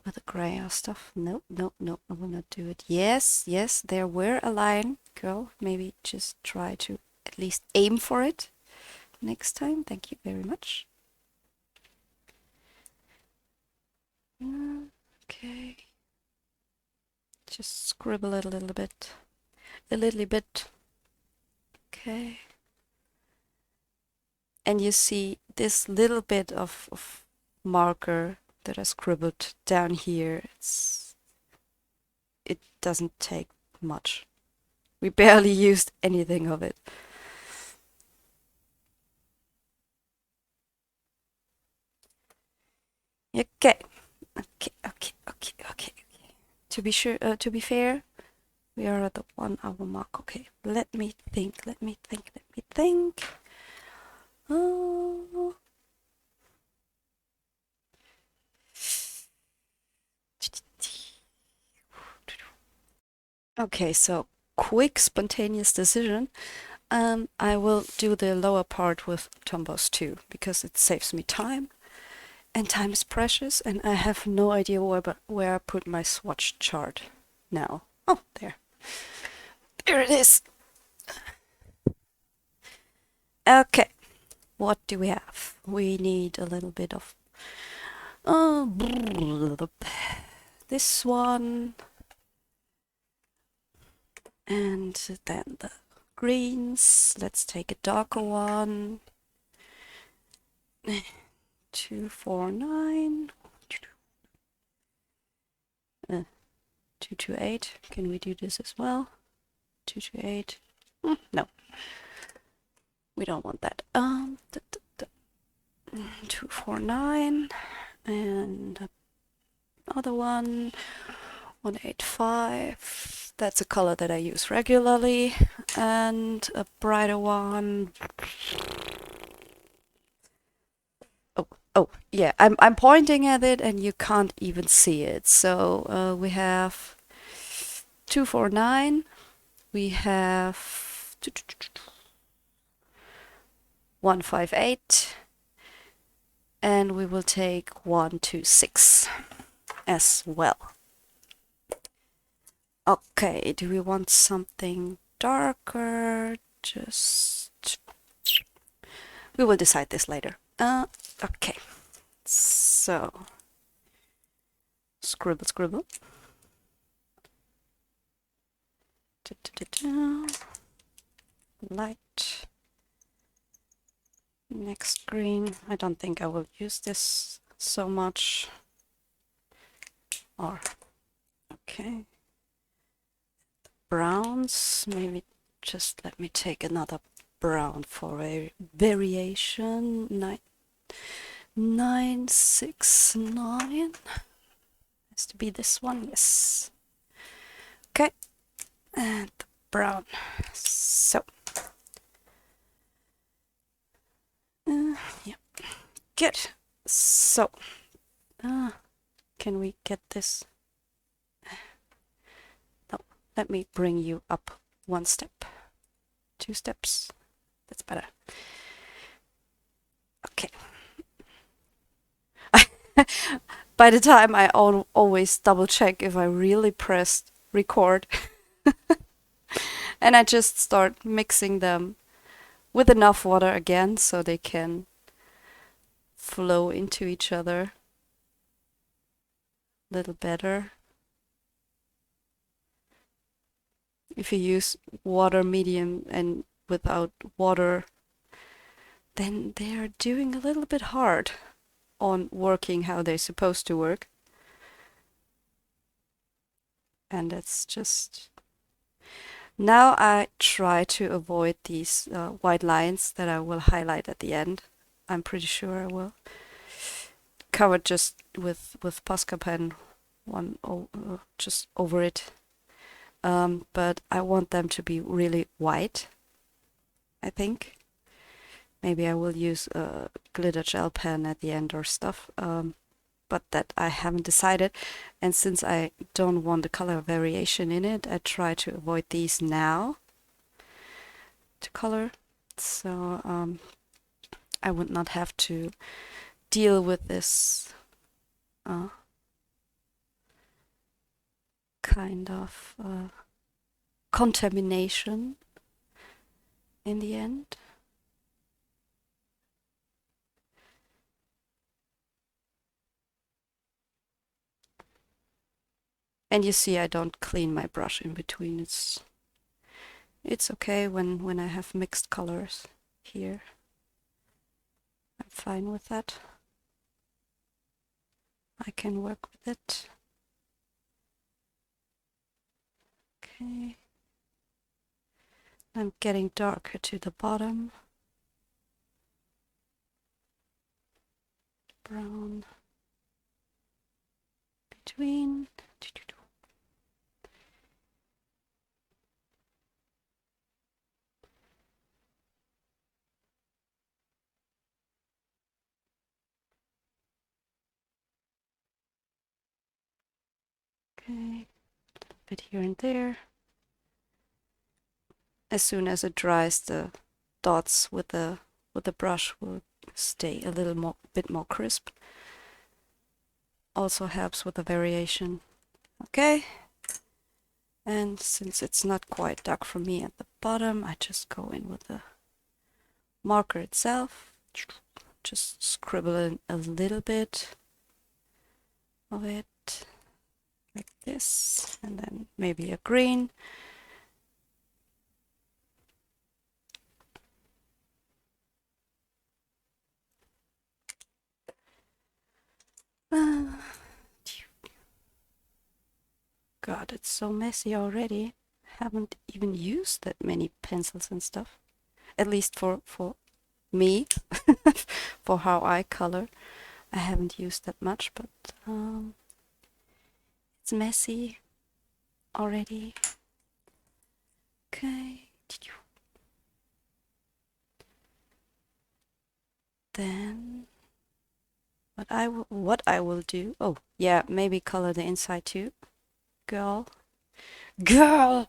with the gray or stuff. No, no, no, I will not do it. Yes, yes, there were a line, girl. Maybe just try to at least aim for it next time. Thank you very much. Okay. Just scribble it a little bit. A little bit. Okay. And you see this little bit of marker that I scribbled down here. It doesn't take much. We barely used anything of it. Okay. Okay. To be sure, to be fair, we are at the 1 hour mark. Okay, let me think. Oh. Okay, so quick spontaneous decision. I will do the lower part with Tombows too, because it saves me time. And time is precious, and I have no idea where I put my swatch chart now. Oh, there. There it is. Okay, what do we have? We need a little bit of this one, and then the greens. Let's take a darker one. 249. 228. Can we do this as well? 228. No, we don't want that. 249 and the other one 185. That's a color that I use regularly, and a brighter one. Oh yeah, I'm pointing at it and you can't even see it. So we have 249. We have 158, and we will take 126 as well. Okay, do we want something darker? We will decide this later. Okay, so scribble, scribble. Light. Next green. I don't think I will use this so much. Or, okay. Browns, maybe just let me take another brown for a variation. 969. Has to be this one, yes. Okay, and the brown. So, yeah, good. So, can we get this? No, let me bring you up one step, 2 steps. That's better. Okay. By the time I always double check if I really pressed record. And I just start mixing them with enough water again so they can flow into each other a little better. If you use water medium and without water, then they are doing a little bit hard on working how they're supposed to work. And that's just... Now I try to avoid these white lines that I will highlight at the end. I'm pretty sure I will. Cover just with Posca pen just over it. But I want them to be really white, I think. Maybe I will use a glitter gel pen at the end or stuff. But that I haven't decided. And since I don't want the color variation in it, I try to avoid these now to color. So I would not have to deal with this kind of contamination in the end. And you see I don't clean my brush in between. It's okay when I have mixed colors here. I'm fine with that. I can work with it. Okay. I'm getting darker to the bottom. Brown between. Okay, a bit here and there. As soon as it dries, the dots with the brush will stay a little bit more crisp. Also helps with the variation. Okay. And since it's not quite dark for me at the bottom, I just go in with the marker itself. Just scribble in a little bit of it, like this, and then maybe a green. God, it's so messy already. Haven't even used that many pencils and stuff. At least for me, for how I color. I haven't used that much, but it's messy already. Okay. Then what I will do. Oh, yeah, maybe color the inside too. Girl. Girl.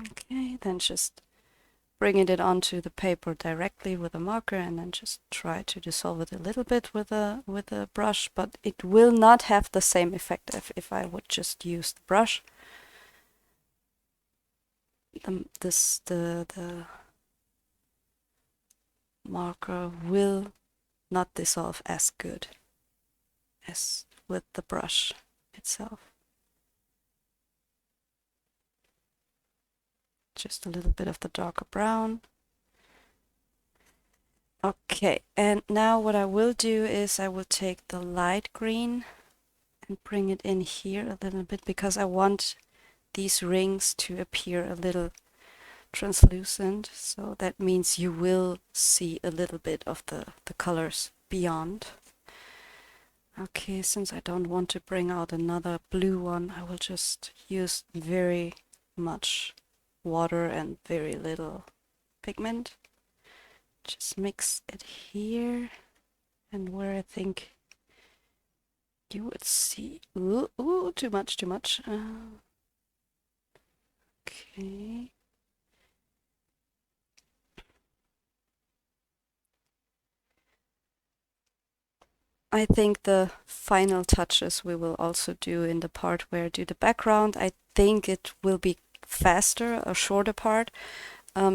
Okay, then just bringing it onto the paper directly with a marker and then just try to dissolve it a little bit with a brush, but it will not have the same effect if I would just use the brush. The marker will not dissolve as good as with the brush itself. Just a little bit of the darker brown. Okay, and now what I will do is I will take the light green and bring it in here a little bit because I want these rings to appear a little translucent. So that means you will see a little bit of the colors beyond. Okay, since I don't want to bring out another blue one, I will just use very much water and very little pigment. Just mix it here and where I think you would see. Ooh, too much. Okay. I think the final touches we will also do in the part where I do the background. I think it will be faster, a shorter part,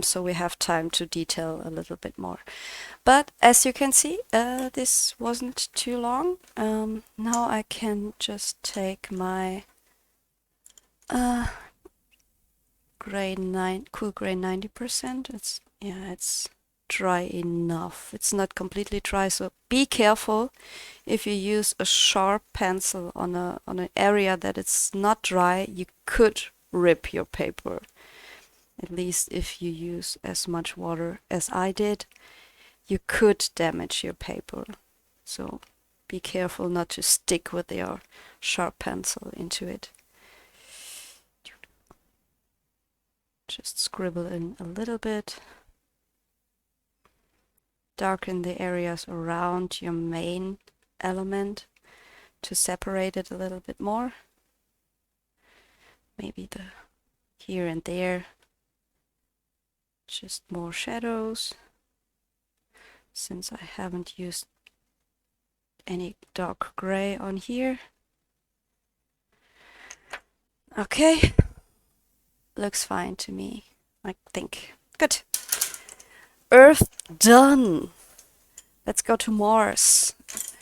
so we have time to detail a little bit more. But as you can see, this wasn't too long. Now I can just take my cool gray 90%. It's dry enough. It's not completely dry, so be careful if you use a sharp pencil on an area that it's not dry. You could rip your paper, at least if you use as much water as I did. You could damage your paper, so be careful not to stick with your sharp pencil into it. Just scribble in a little bit. Darken the areas around your main element to separate it a little bit more. Maybe the here and there, just more shadows, since I haven't used any dark gray on here. Okay, looks fine to me, I think. Good. Earth done. Let's go to Mars.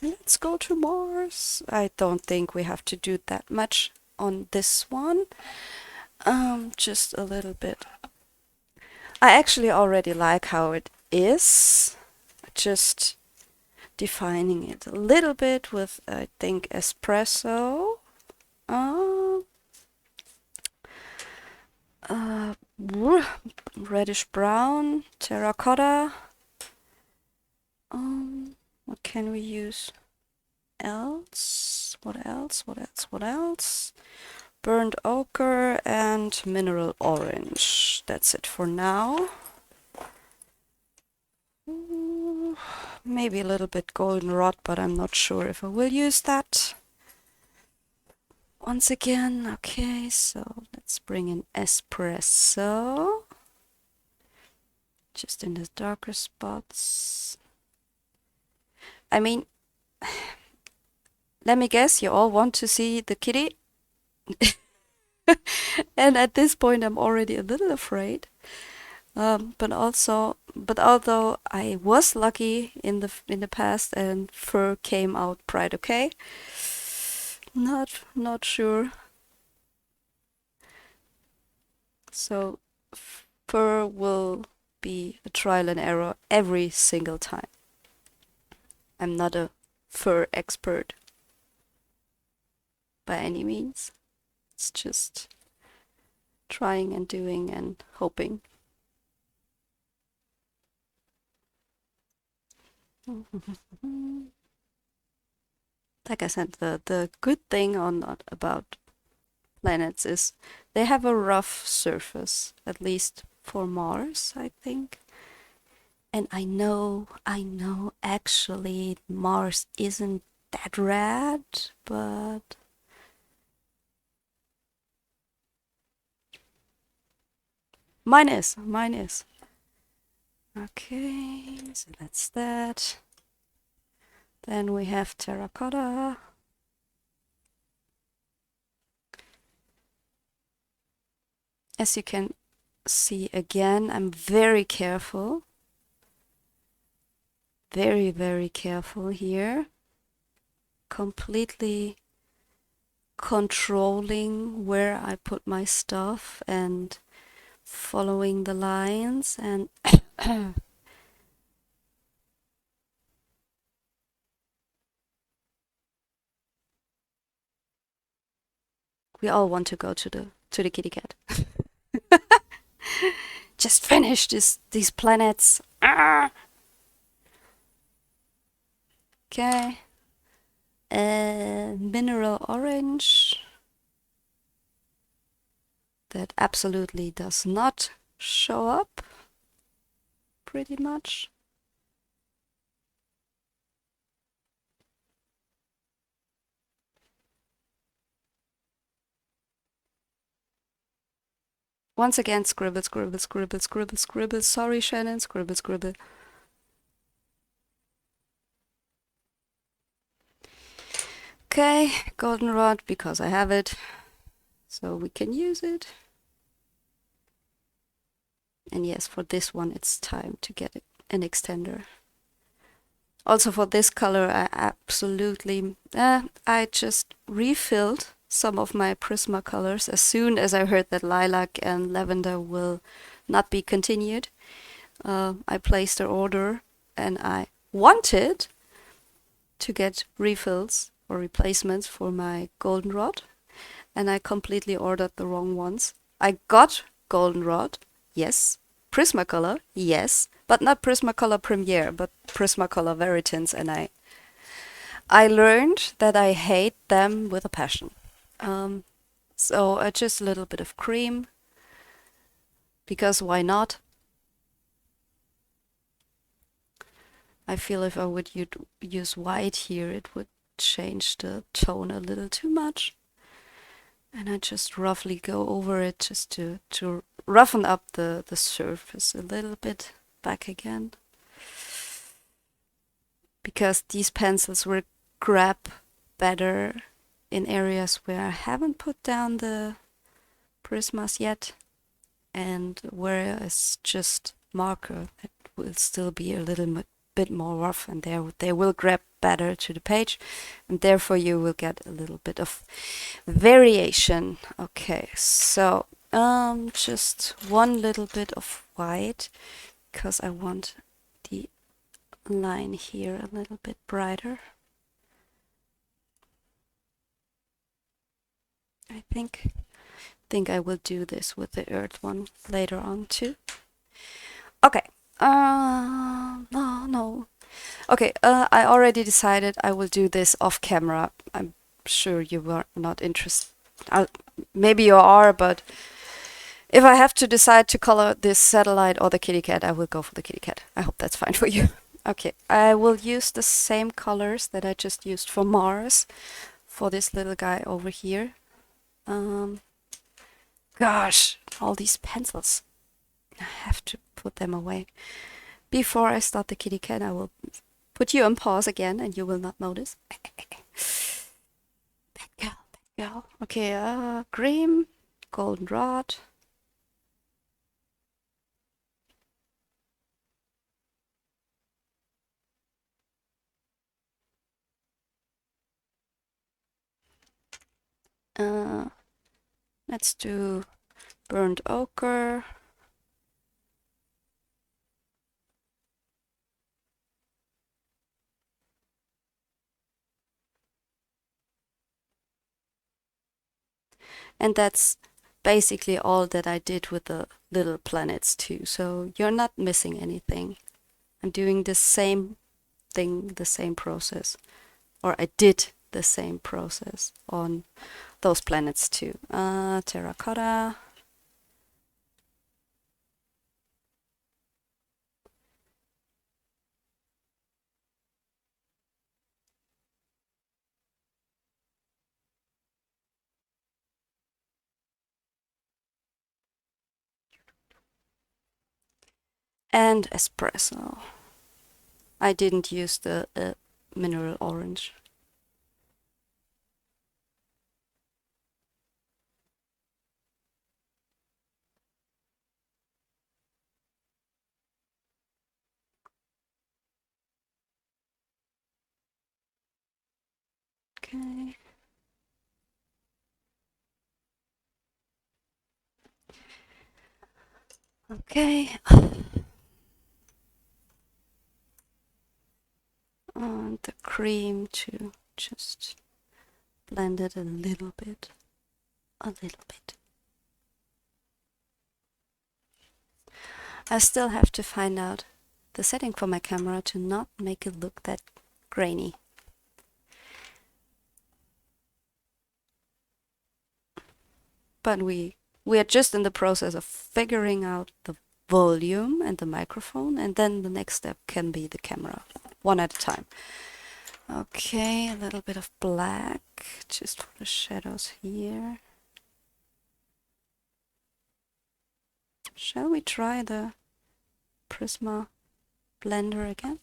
Let's go to Mars. I don't think we have to do that much on this one. Just a little bit. I actually already like how it is. Just defining it a little bit with, I think, espresso. Reddish brown, terracotta. What can we use else? What else? Burnt ochre and mineral orange. That's it for now. Maybe a little bit goldenrod, but I'm not sure if I will use that. Once again, okay, so let's bring in espresso. Just in the darker spots. I mean, let me guess, you all want to see the kitty? And at this point I'm already a little afraid. But although I was lucky in the past and fur came out quite okay, not sure. So fur will be a trial and error every single time. I'm not a fur expert by any means. It's just trying and doing and hoping. Like I said, the good thing about planets is they have a rough surface, at least for Mars, I think. And I know, actually Mars isn't that rad, but mine is. Okay, so that's that. Then we have terracotta. As you can see again, I'm very careful. Very, very careful here. Completely controlling where I put my stuff and following the lines and we all want to go to the kitty cat. Just finish these planets. Ah! Okay. Mineral orange. That absolutely does not show up. Pretty much. Once again, scribble, scribble, scribble, scribble, scribble. Sorry, Shannon, scribble, scribble. Okay, goldenrod, because I have it, so we can use it. And yes, for this one, it's time to get an extender. Also for this color, I absolutely, I just refilled some of my Prismacolors as soon as I heard that lilac and lavender will not be continued. I placed an order and I wanted to get refills or replacements for my goldenrod, and I completely ordered the wrong ones. I got goldenrod, yes. Prismacolor, yes, but not Prismacolor Premiere, but Prismacolor Veritins, and I learned that I hate them with a passion. So just a little bit of cream, because why not? I feel if I would use white here, it would change the tone a little too much. And I just roughly go over it just to roughen up the surface a little bit back again. Because these pencils will grab better in areas where I haven't put down the prismas yet, and where it's just marker, that will still be a little bit more rough, and they will grab better to the page, and therefore you will get a little bit of variation. Okay, so just one little bit of white, because I want the line here a little bit brighter. I think I will do this with the earth one later on too. Okay. No. Okay, I already decided I will do this off camera. I'm sure you were not interested. Maybe you are, but if I have to decide to color this satellite or the kitty cat, I will go for the kitty cat. I hope that's fine for you. Okay, I will use the same colors that I just used for Mars for this little guy over here. Gosh, all these pencils. I have to put them away. Before I start the kitty cat, I will put you on pause again and you will not notice. Bad girl. Okay, green, goldenrod. Let's do burnt ochre. And that's basically all that I did with the little planets too. So you're not missing anything. I'm doing the same thing, the same process. Or I did the same process on those planets too. Terracotta. And espresso. I didn't use the mineral orange. Okay. Okay. And the cream to just blend it a little bit. A little bit. I still have to find out the setting for my camera to not make it look that grainy. But we are just in the process of figuring out the volume and the microphone, and then the next step can be the camera, one at a time. Okay, a little bit of black just for the shadows here. Shall we try the Prisma blender again?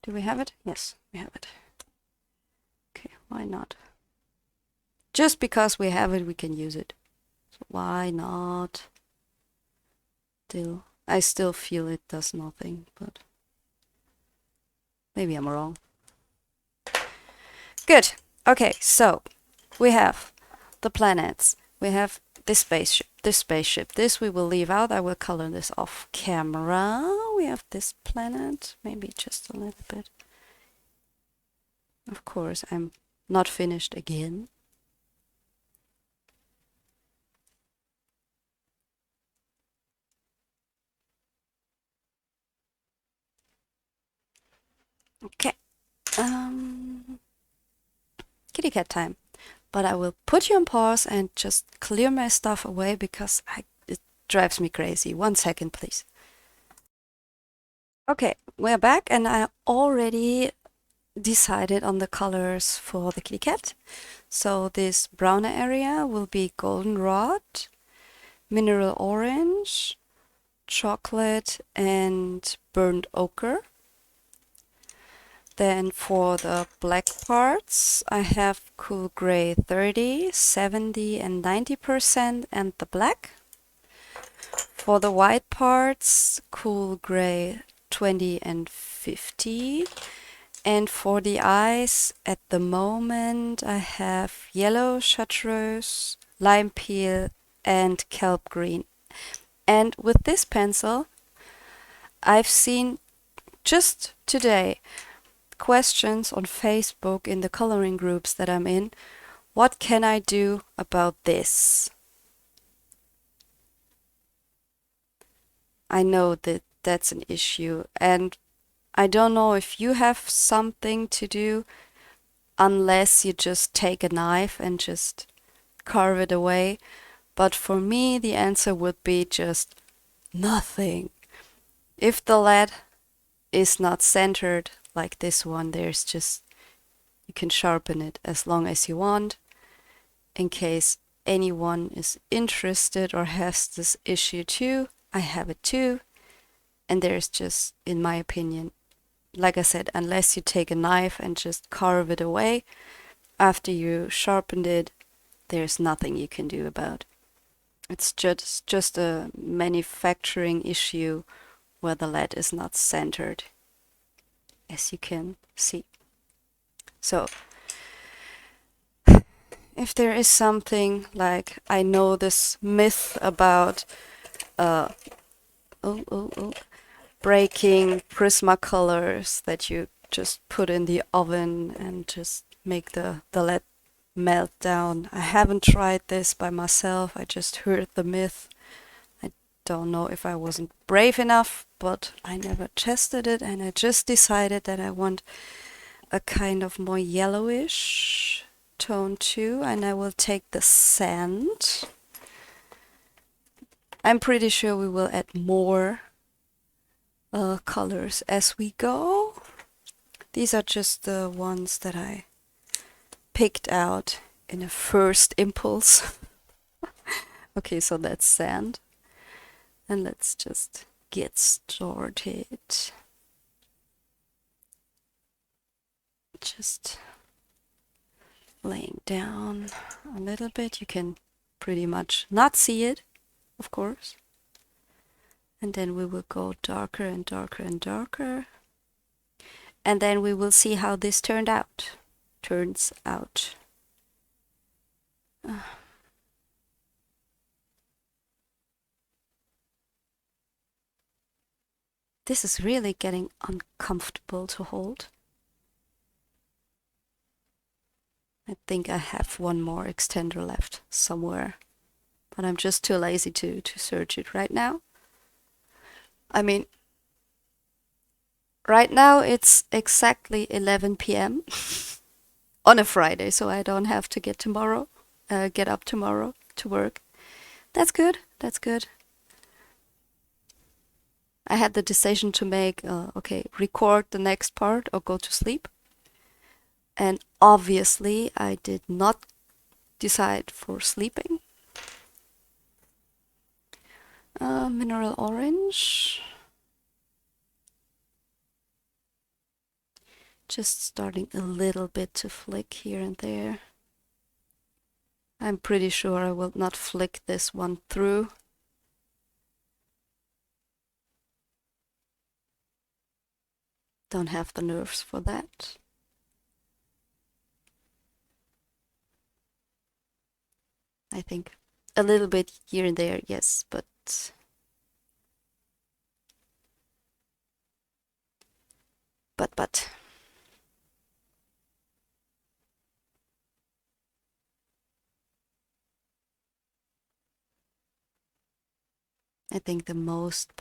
Do we have it? Yes, we have it. Okay, why not? Just because we have it, we can use it. So why not? I still feel it does nothing, but maybe I'm wrong. Good. Okay, so we have the planets. We have this spaceship. This we will leave out. I will color this off camera. We have this planet, maybe just a little bit. Of course, I'm not finished again. Okay. Kitty cat time. But I will put you on pause and just clear my stuff away because it drives me crazy. 1 second, please. Okay, we're back and I already decided on the colors for the kitty cat. So this browner area will be goldenrod, mineral orange, chocolate and burnt ochre. Then for the black parts, I have cool gray 30, 70 and 90% and the black. For the white parts, cool gray 20 and 50. And for the eyes, at the moment, I have yellow chartreuse, lime peel and kelp green. And with this pencil, I've seen just today questions on Facebook in the coloring groups that I'm in. What can I do about this? I know that that's an issue, and I don't know if you have something to do unless you just take a knife and just carve it away. But for me, the answer would be just nothing. If the lead is not centered like this one, there's just, you can sharpen it as long as you want. In case anyone is interested or has this issue too, I have it too. And there's just, in my opinion, like I said, unless you take a knife and just carve it away after you sharpened it, there's nothing you can do about it. It's just a manufacturing issue where the lead is not centered, as you can see. So if there is something like, I know this myth about breaking Prismacolors that you just put in the oven and just make the lead meltdown. I haven't tried this by myself. I just heard the myth. I don't know if I wasn't brave enough, but I never tested it, and I just decided that I want a kind of more yellowish tone too, and I will take the sand. I'm pretty sure we will add more colors as we go. These are just the ones that I picked out in a first impulse. Okay, so that's sand. And let's just get started. Just laying down a little bit. You can pretty much not see it, of course. And then we will go darker and darker and darker. And then we will see how this turns out. This is really getting uncomfortable to hold. I think I have one more extender left somewhere, but I'm just too lazy to search it right now. I mean, right now it's exactly 11 p.m. on a Friday, so I don't have to get up tomorrow to work. That's good. That's good. I had the decision to make, record the next part or go to sleep. And obviously I did not decide for sleeping. Mineral orange. Just starting a little bit to flick here and there. I'm pretty sure I will not flick this one through. Don't have the nerves for that. I think a little bit here and there, yes, but I think the most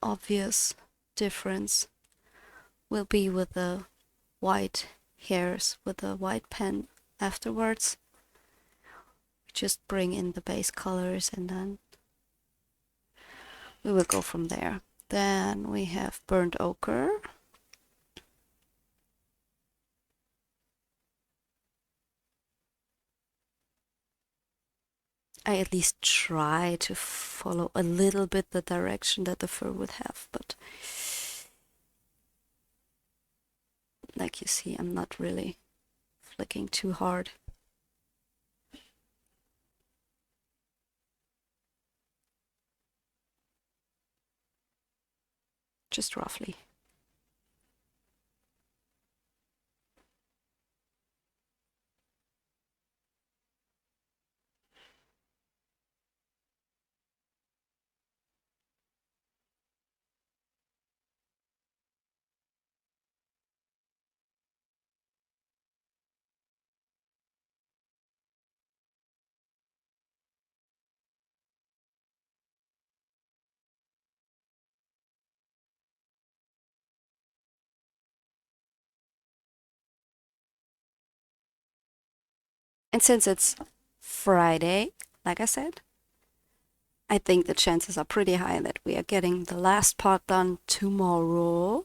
obvious difference will be with the white hairs, with the white pen afterwards. Just bring in the base colors and then we will go from there. Then we have burnt ochre. I at least try to follow a little bit the direction that the fur would have, but like you see, I'm not really flicking too hard. Just roughly. And since it's Friday, like I said, I think the chances are pretty high that we are getting the last part done tomorrow.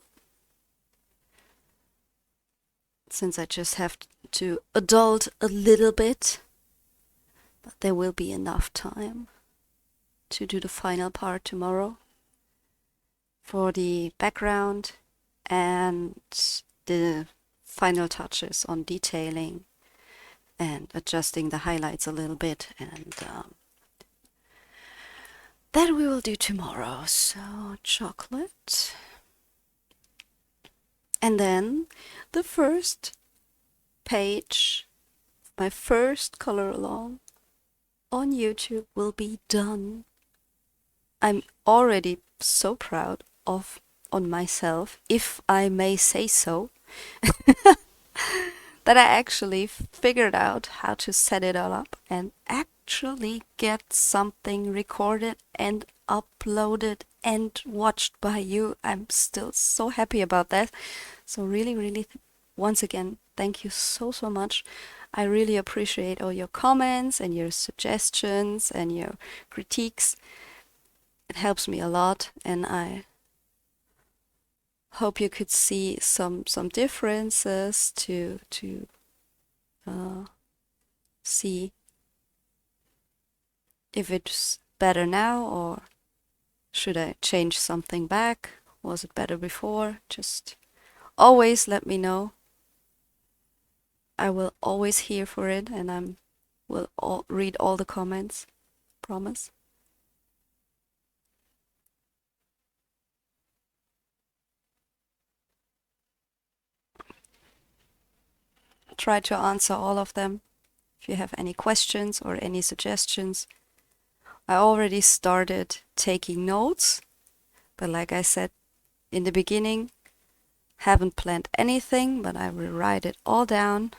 Since I just have to adult a little bit, but there will be enough time to do the final part tomorrow for the background and the final touches on detailing and adjusting the highlights a little bit, and that we will do tomorrow. So chocolate, and then the first page, my first color along on YouTube will be done. I'm already so proud of on myself, if I may say so, that I actually figured out how to set it all up and actually get something recorded and uploaded and watched by you. I'm still so happy about that. So really, really, once again, thank you so, so much. I really appreciate all your comments and your suggestions and your critiques. It helps me a lot, and I hope you could see some differences to see if it's better now, or should I change something back? Was it better before? Just always let me know. I will always hear for it, and will read all the comments. Promise. Try to answer all of them. If you have any questions or any suggestions, I already started taking notes, but like I said in the beginning, haven't planned anything, but I will write it all down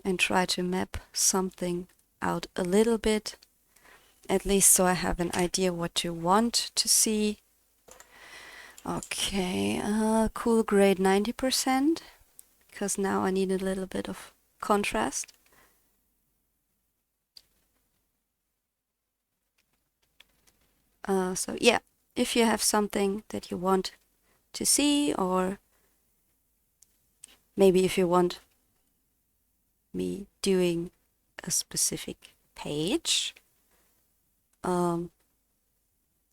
and try to map something out a little bit, at least so I have an idea what you want to see. Okay, cool grade 90%, because now I need a little bit of contrast. So yeah, if you have something that you want to see, or maybe if you want me doing a specific page,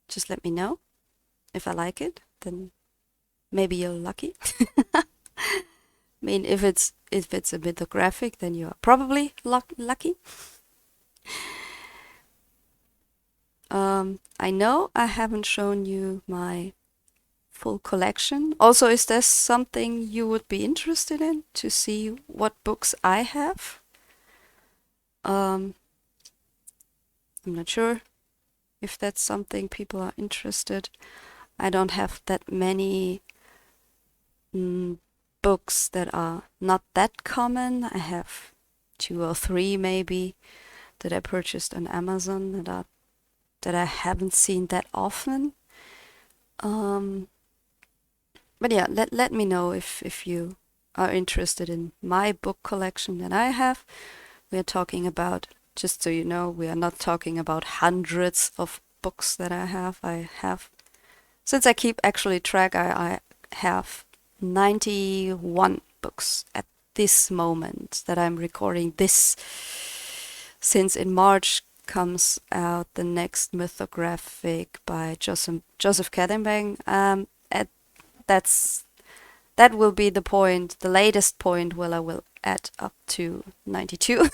just let me know. If I like it, then maybe you're lucky. I mean, if it's a mythographic, then you are probably lucky. I know I haven't shown you my full collection. Also, is there something you would be interested in to see what books I have? I'm not sure if that's something people are interested. I don't have that many books that are not that common. I have 2 or 3 maybe that I purchased on Amazon that I haven't seen that often. But yeah, let me know if you are interested in my book collection that I have. We're talking about, just so you know, we are not talking about hundreds of books that I have. Since I keep actually track, I have 91 books at this moment that I'm recording this. Since in March comes out the next mythographic by Joseph Kattenbang. That will be the point, the latest point where I will add up to 92.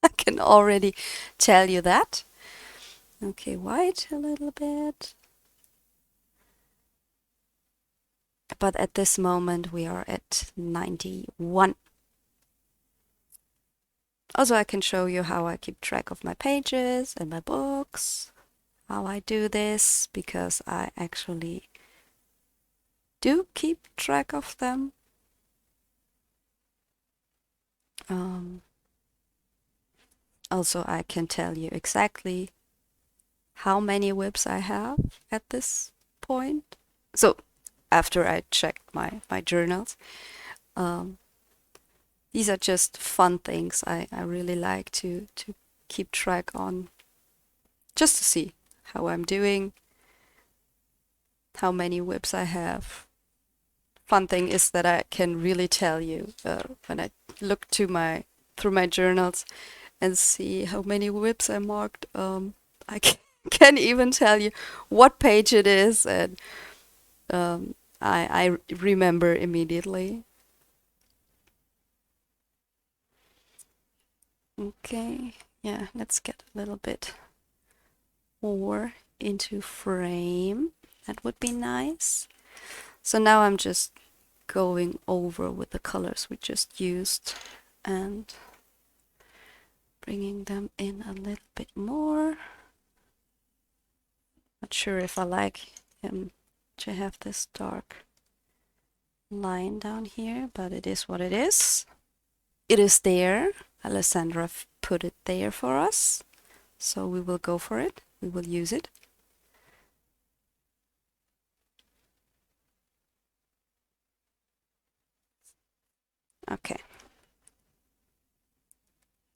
I can already tell you that. Okay, white a little bit. But at this moment we are at 91. Also, I can show you how I keep track of my pages and my books, how I do this, because I actually do keep track of them. Also, I can tell you exactly how many whips I have at this point. So, after I checked my journals, these are just fun things I really like to keep track on, just to see how I'm doing, how many whips I have. Fun thing is that I can really tell you when I look through my journals and see how many whips I marked. I can even tell you what page it is, and I remember immediately. Okay, yeah, let's get a little bit more into frame. That would be nice. So now I'm just going over with the colors we just used and bringing them in a little bit more. Not sure if I like him to have this dark line down here, but it is what it is. It is there. Alessandra put it there for us, so we will go for it. We will use it. Okay.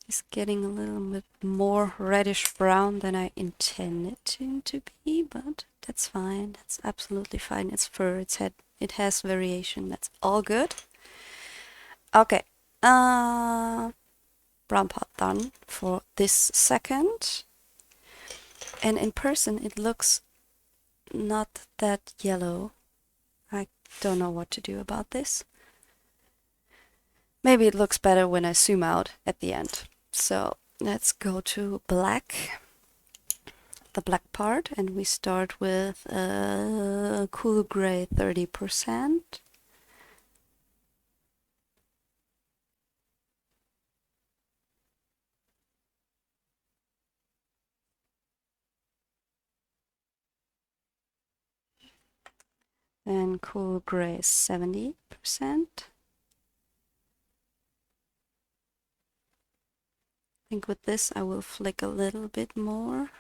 It's getting a little bit more reddish brown than I intended it to be, but that's fine. That's absolutely fine. It's fur, it's head, it has variation. That's all good. Okay. Brown pot done for this second. And in person it looks not that yellow. I don't know what to do about this. Maybe it looks better when I zoom out at the end. So let's go to black, the black part, and we start with cool gray 30%. And cool gray 70%. I think with this I will flick a little bit more.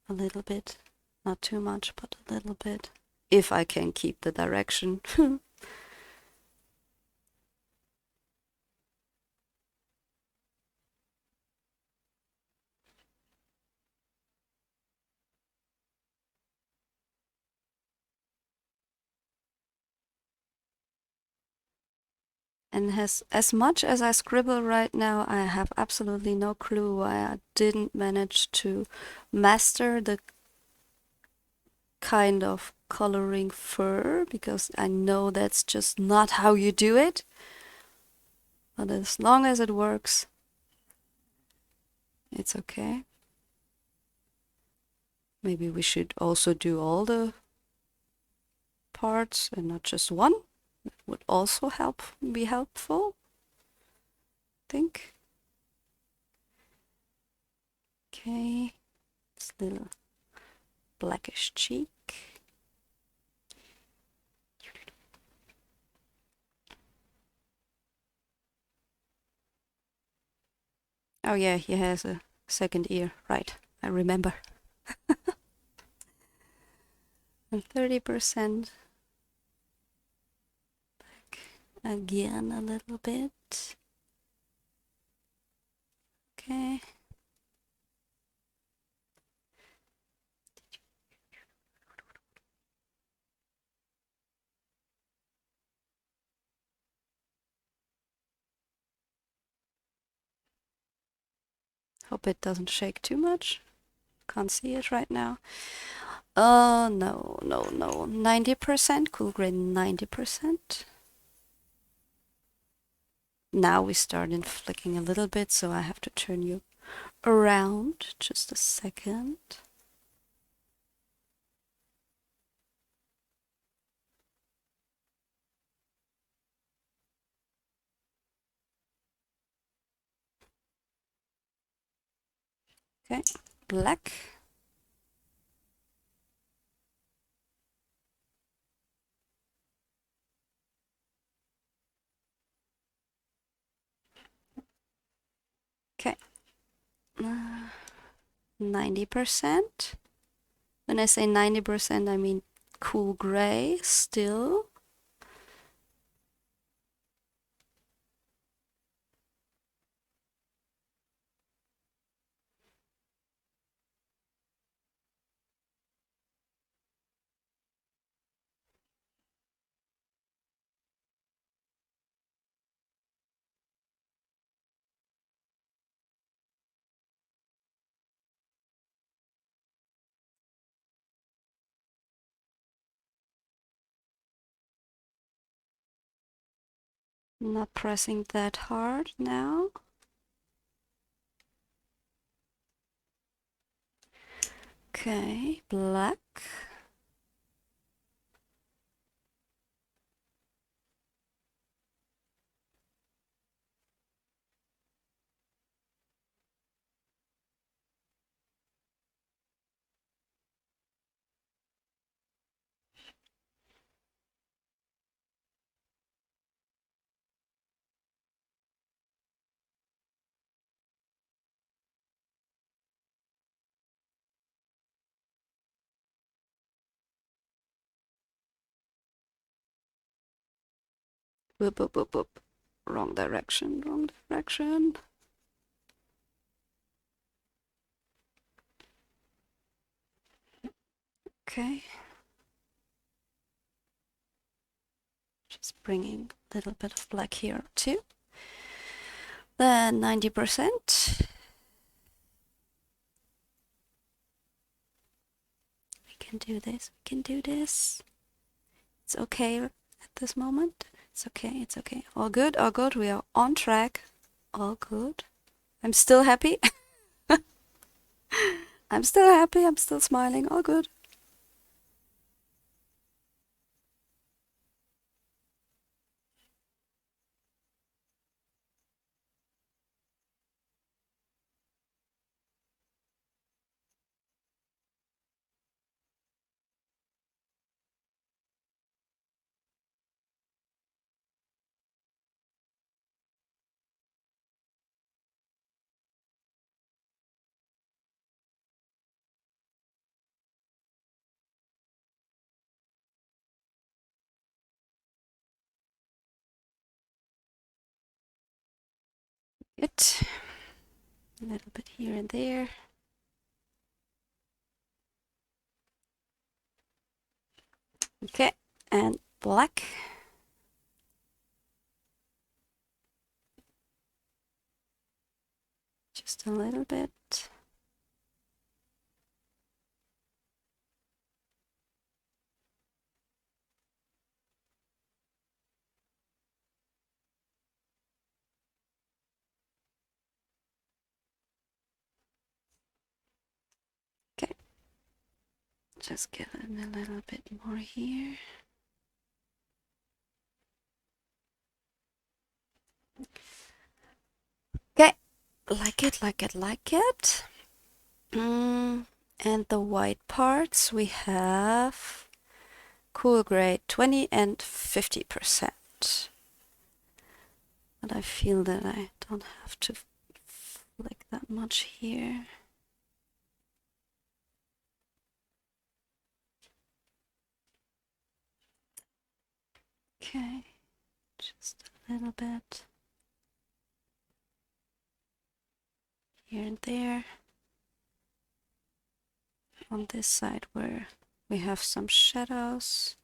A little bit, not too much, but a little bit. If I can keep the direction. And as much as I scribble right now, I have absolutely no clue why I didn't manage to master the kind of coloring fur, because I know that's just not how you do it. But as long as it works, it's okay. Maybe we should also do all the parts and not just one. That would also be helpful, I think. Okay, this little blackish cheek. Oh yeah, he has a second ear, right, I remember. And 30% back again a little bit. Okay. Hope it doesn't shake too much. Can't see it right now. No. 90%, cool gray 90%. Now we start in flicking a little bit, so I have to turn you around just a second. Okay, black. Okay. 90%. When I say 90%, I mean cool gray still. Not pressing that hard now. Okay, black. Boop, boop, boop, boop. Wrong direction, wrong direction. Okay. Just bringing a little bit of black here too. Then 90%. We can do this, we can do this. It's okay at this moment. It's okay, it's okay. All good, all good. We are on track. All good. I'm still happy. I'm still happy, I'm still smiling. All good. Good. A little bit here and there. Okay, and black. Just a little bit. Okay, just get a little bit more here. Okay, like it, like it, like it. And the white parts we have cool grade 20 and 50%. But I feel that I don't have to flick that much here. Okay, just a little bit here and there. On this side where we have some shadows.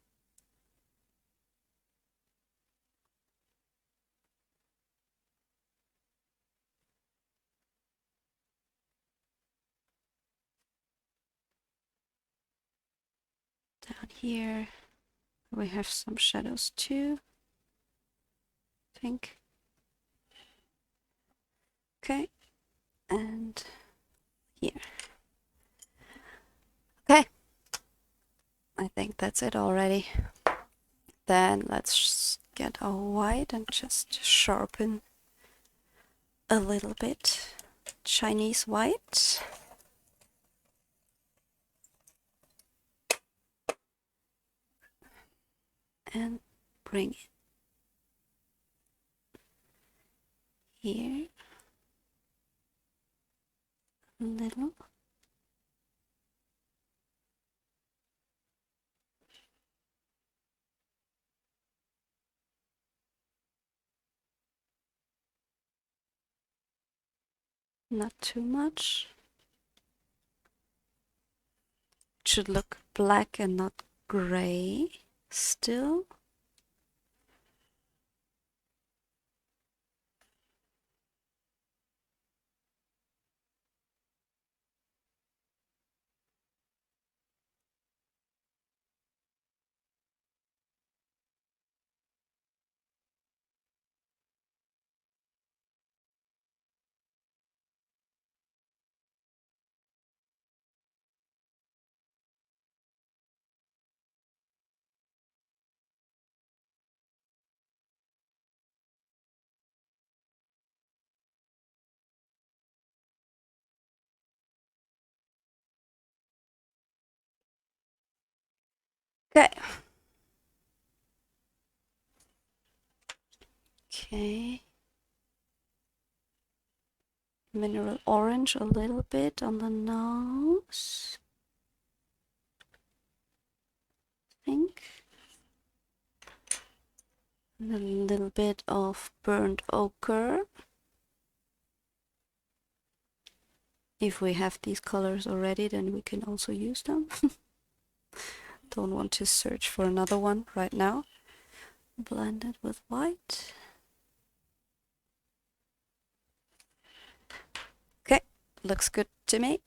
Down here we have some shadows too, I think. Okay, and here. Okay, I think that's it already. Then let's get our white and just sharpen a little bit. Chinese white. And bring it here a little. Not too much. It should look black and not gray still. Okay. Okay. Mineral orange a little bit on the nose. I think. a little bit of burnt ochre. If we have these colors already, then we can also use them. Don't want to search for another one right now. Blend it with white. Okay, looks good to me.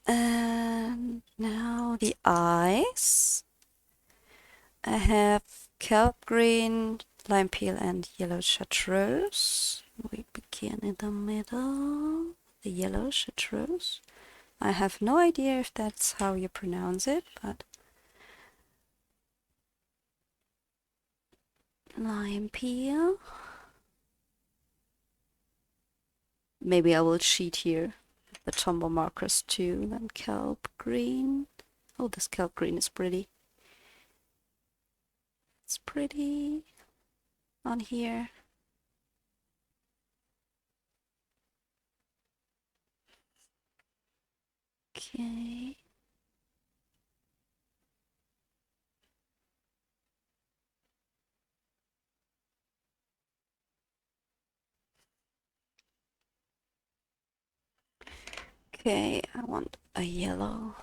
And now the eyes. I have kelp green, lime peel, and yellow chartreuse. We begin in the middle. The yellow chartreuse. I have no idea if that's how you pronounce it, but lime peel. Maybe I will cheat here. The Tombow markers too. Then kelp green. Oh, this kelp green is pretty. It's pretty on here. Okay. Okay, I want a yellow.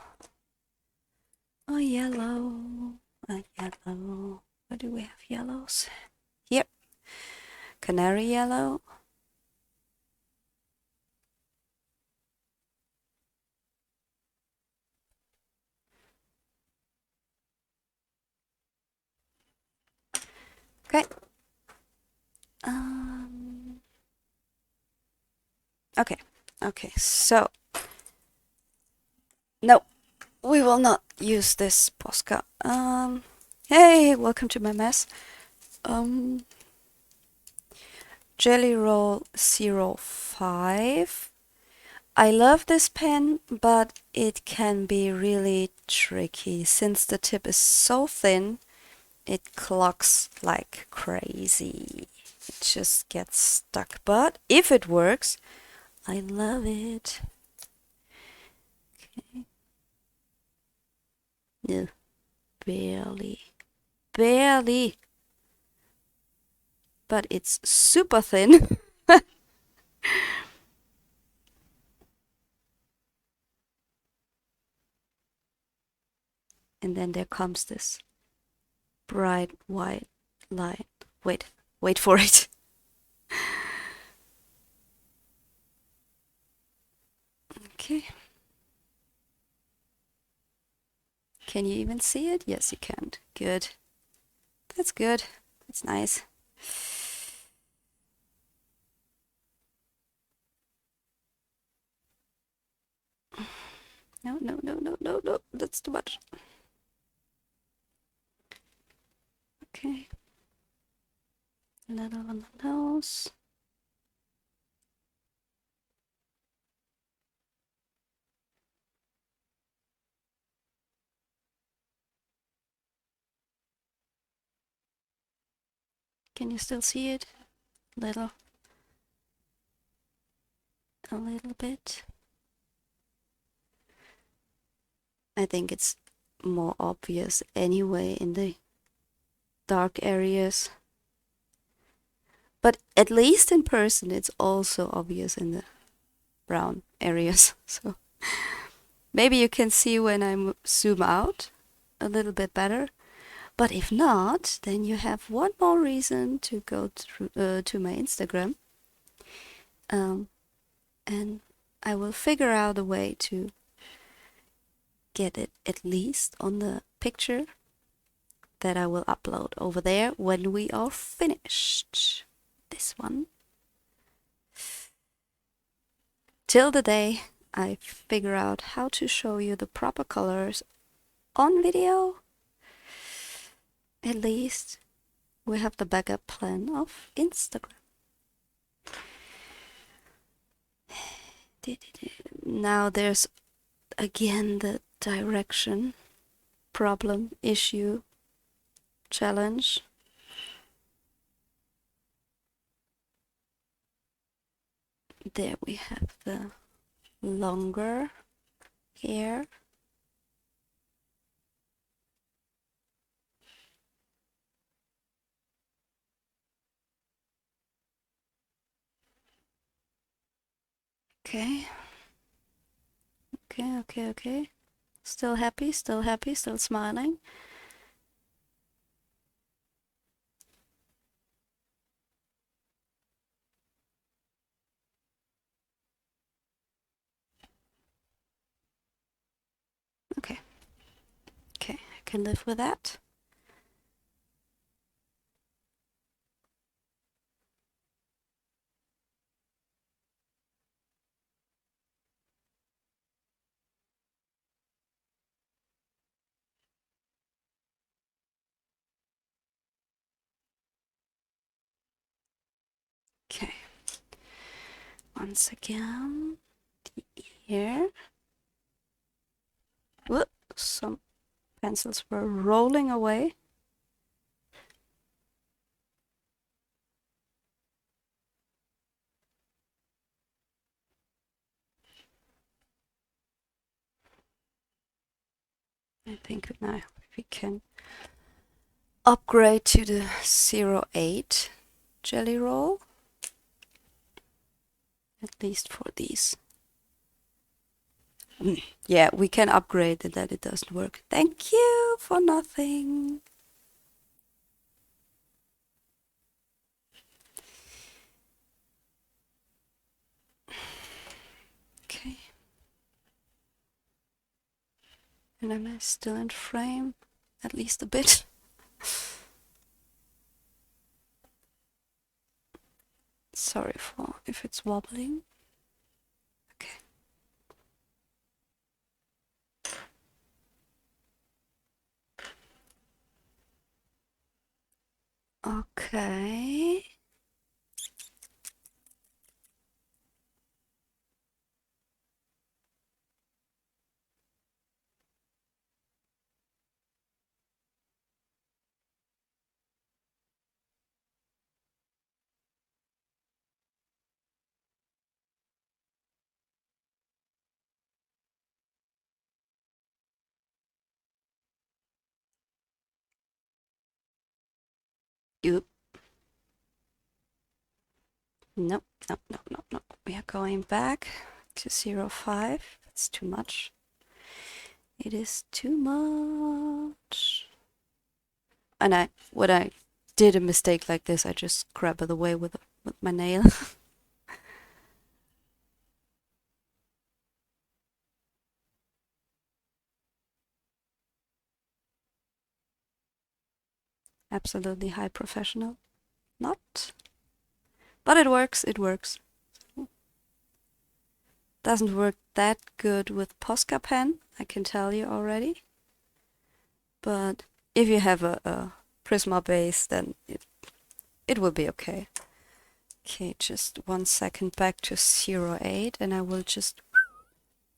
A yellow. A yellow. Where do we have yellows? Here. Canary yellow. Okay. Okay. Okay, so no, we will not use this Posca. Hey, welcome to my mess. Jelly Roll 05. I love this pen, but it can be really tricky. Since the tip is so thin, it clogs like crazy. It just gets stuck. But if it works, I love it. Okay. No, barely. Barely. But it's super thin. And then there comes this bright white line. Wait for it. Okay. Can you even see it? Yes, you can. Good. That's good. That's nice. No, no, no, no, no, no. That's too much. Okay. A little on the nose. Can you still see it? Little. A little bit. I think it's more obvious anyway in the dark areas. But at least in person, it's also obvious in the brown areas. So maybe you can see when I zoom out a little bit better. But if not, then you have one more reason to go to my Instagram. And I will figure out a way to get it at least on the picture that I will upload over there when we are finished. This one. Till the day I figure out how to show you the proper colors on video. At least we have the backup plan of Instagram. Now there's again the direction problem, issue, challenge. There we have the longer hair. Okay. Okay. Still happy, still smiling. Okay, I can live with that. Okay, once again, the ear. Whoop, some pencils were rolling away. I think now we can upgrade to the 08 jelly roll, at least for these. Yeah, we can upgrade it that it doesn't work. Thank you for nothing. Okay. And am I still in frame? At least a bit. Sorry for if it's wobbling. Okay. Okay. Oop. Nope. We are going back to 05. It's too much. It is too much. And when I did a mistake like this, I just grab it away with my nail. Absolutely high professional. Not. But it works. Doesn't work that good with Posca pen, I can tell you already. But if you have a Prisma base, then it will be okay. Okay, just 1 second back to 08, and I will just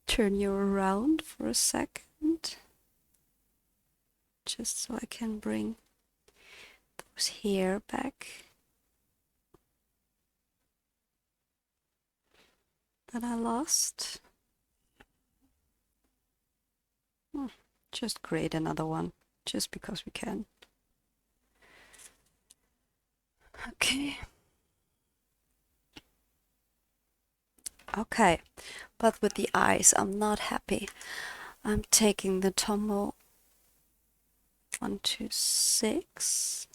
turn you around for a second. Just so I can bring those hair back that I lost. Just create another one, just because we can. Okay. Okay, but with the eyes, I'm not happy. I'm taking the Tombow 126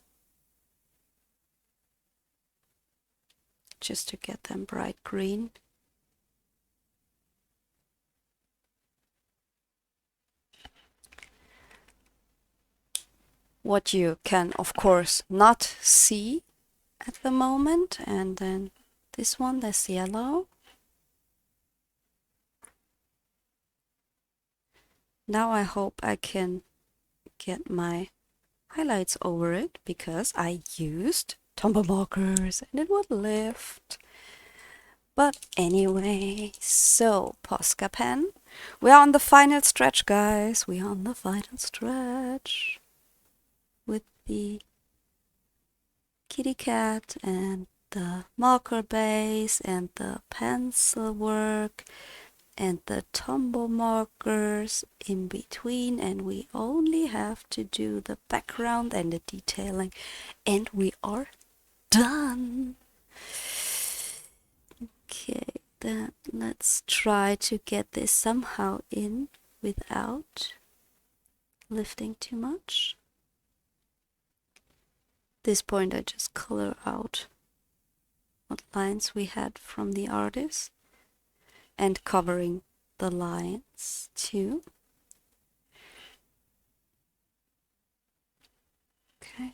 just to get them bright green. What you can, of course, not see at the moment, and then this one, this yellow. Now I hope I can get my highlights over it, because I used Tombow markers and it would lift. But anyway, so Posca pen. We are on the final stretch, guys. We are on the final stretch with the kitty cat and the marker base and the pencil work and the Tombow markers in between, and we only have to do the background and the detailing, and we are done. Okay, then let's try to get this somehow in without lifting too much. At this point I just color out what lines we had from the artist and covering the lines too. Okay.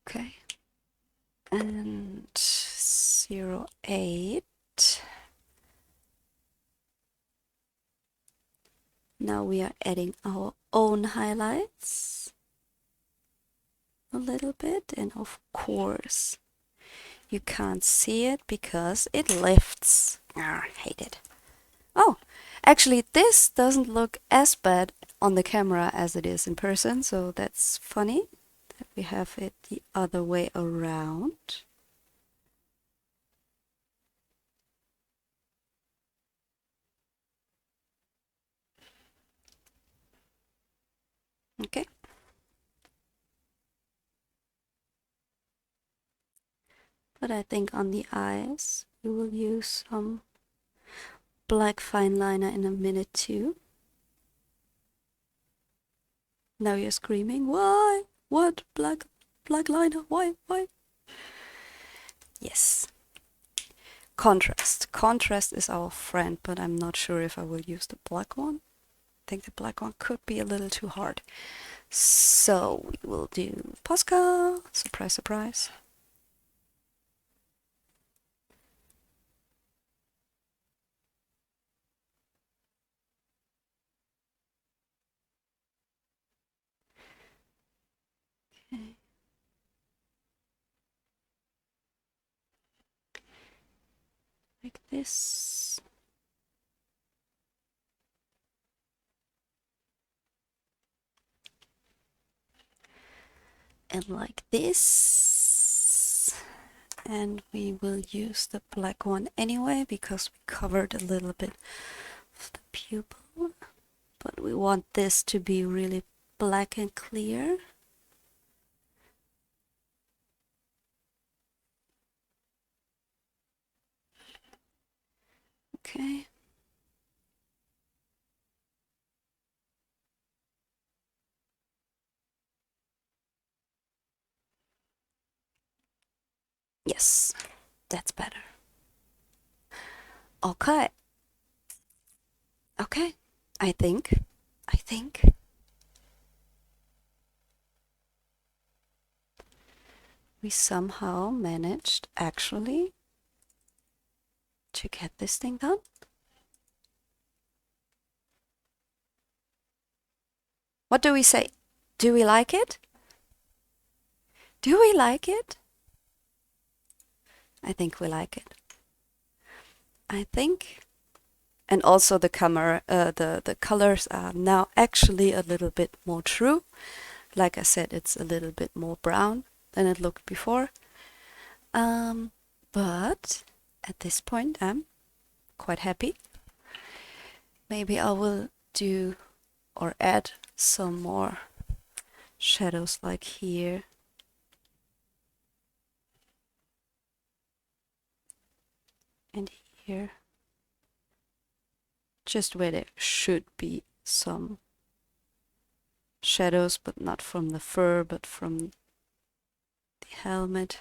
Okay. And 0.8. Now we are adding our own highlights a little bit, and of course you can't see it because it lifts. I hate it. Oh, actually this doesn't look as bad on the camera as it is in person, so that's funny that we have it the other way around. Okay. But I think on the eyes we will use some black fine liner in a minute too. Now you're screaming, why? What? Black liner? Why? Yes. Contrast. Contrast is our friend, but I'm not sure if I will use the black one. I think the black one could be a little too hard. So we will do Posca. Surprise, surprise. Okay. Like this. And like this. And we will use the black one anyway because we covered a little bit of the pupil. But we want this to be really black and clear. Okay. Yes, that's better. Okay. Okay. I think we somehow managed actually to get this thing done. What do we say? Do we like it? Do we like it? I think we like it. I think. And also the camera, the colors are now actually a little bit more true. Like I said, it's a little bit more brown than it looked before. But at this point, I'm quite happy. Maybe I will do or add some more shadows like here. And here. Just where there should be some shadows, but not from the fur, but from the helmet.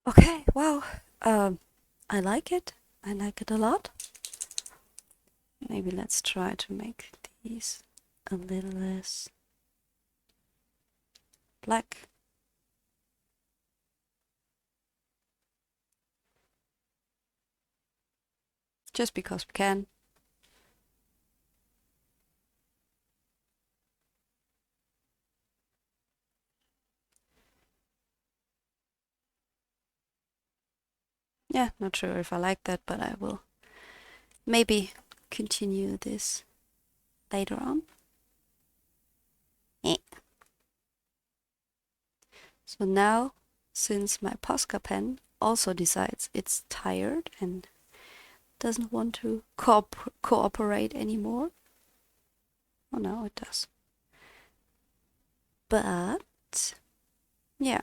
Okay, wow. I like it. I like it a lot. Maybe let's try to make these a little less black. Just because we can. Yeah, not sure if I like that, but I will maybe continue this later on. So now, since my Posca pen also decides it's tired and doesn't want to cooperate anymore. Oh no, it does. But yeah,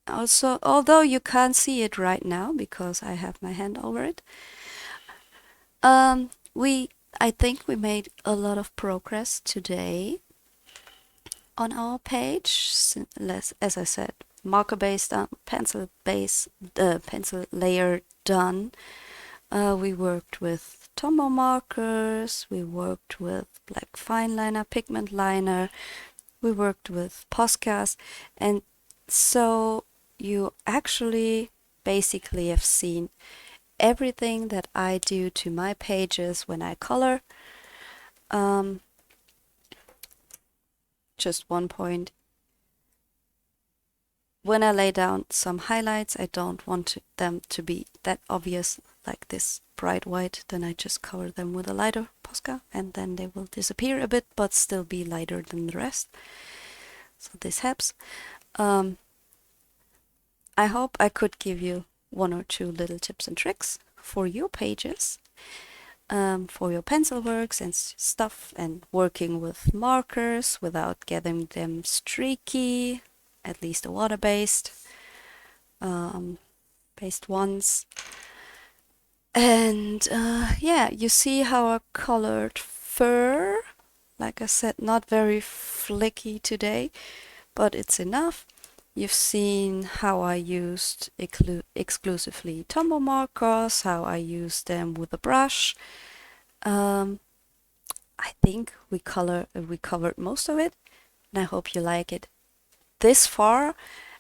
also, although you can't see it right now because I have my hand over it, I think we made a lot of progress today on our page. As I said, marker base done, pencil base, pencil layer done. We worked with Tombow markers, we worked with black fineliner, pigment liner, we worked with Poscas, and so you actually basically have seen everything that I do to my pages when I color. Just one point. When I lay down some highlights, I don't want them to be that obvious, like this bright white. Then I just cover them with a lighter Posca, and then they will disappear a bit, but still be lighter than the rest. So this helps. I hope I could give you one or two little tips and tricks for your pages, for your pencil works and stuff, and working with markers without getting them streaky, at least the water-based based ones. And yeah, you see how I colored fur. Like I said, not very flicky today, but it's enough. You've seen how I used exclusively Tombow markers, how I used them with a brush. I think we covered most of it, and I hope you like it this far.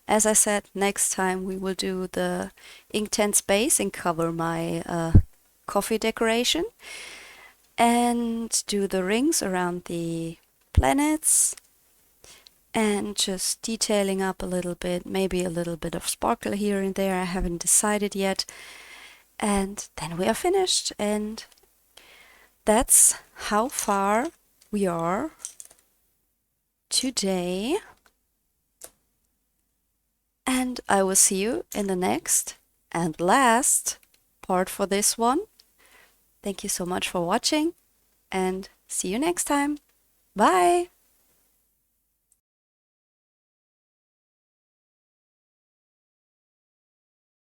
As I said, next time we will do the Inktense base and cover my coffee decoration, and do the rings around the planets, and just detailing up a little bit, maybe a little bit of sparkle here and there, I haven't decided yet. And then we are finished, and that's how far we are today. And I will see you in the next and last part for this one. Thank you so much for watching, and see you next time. Bye!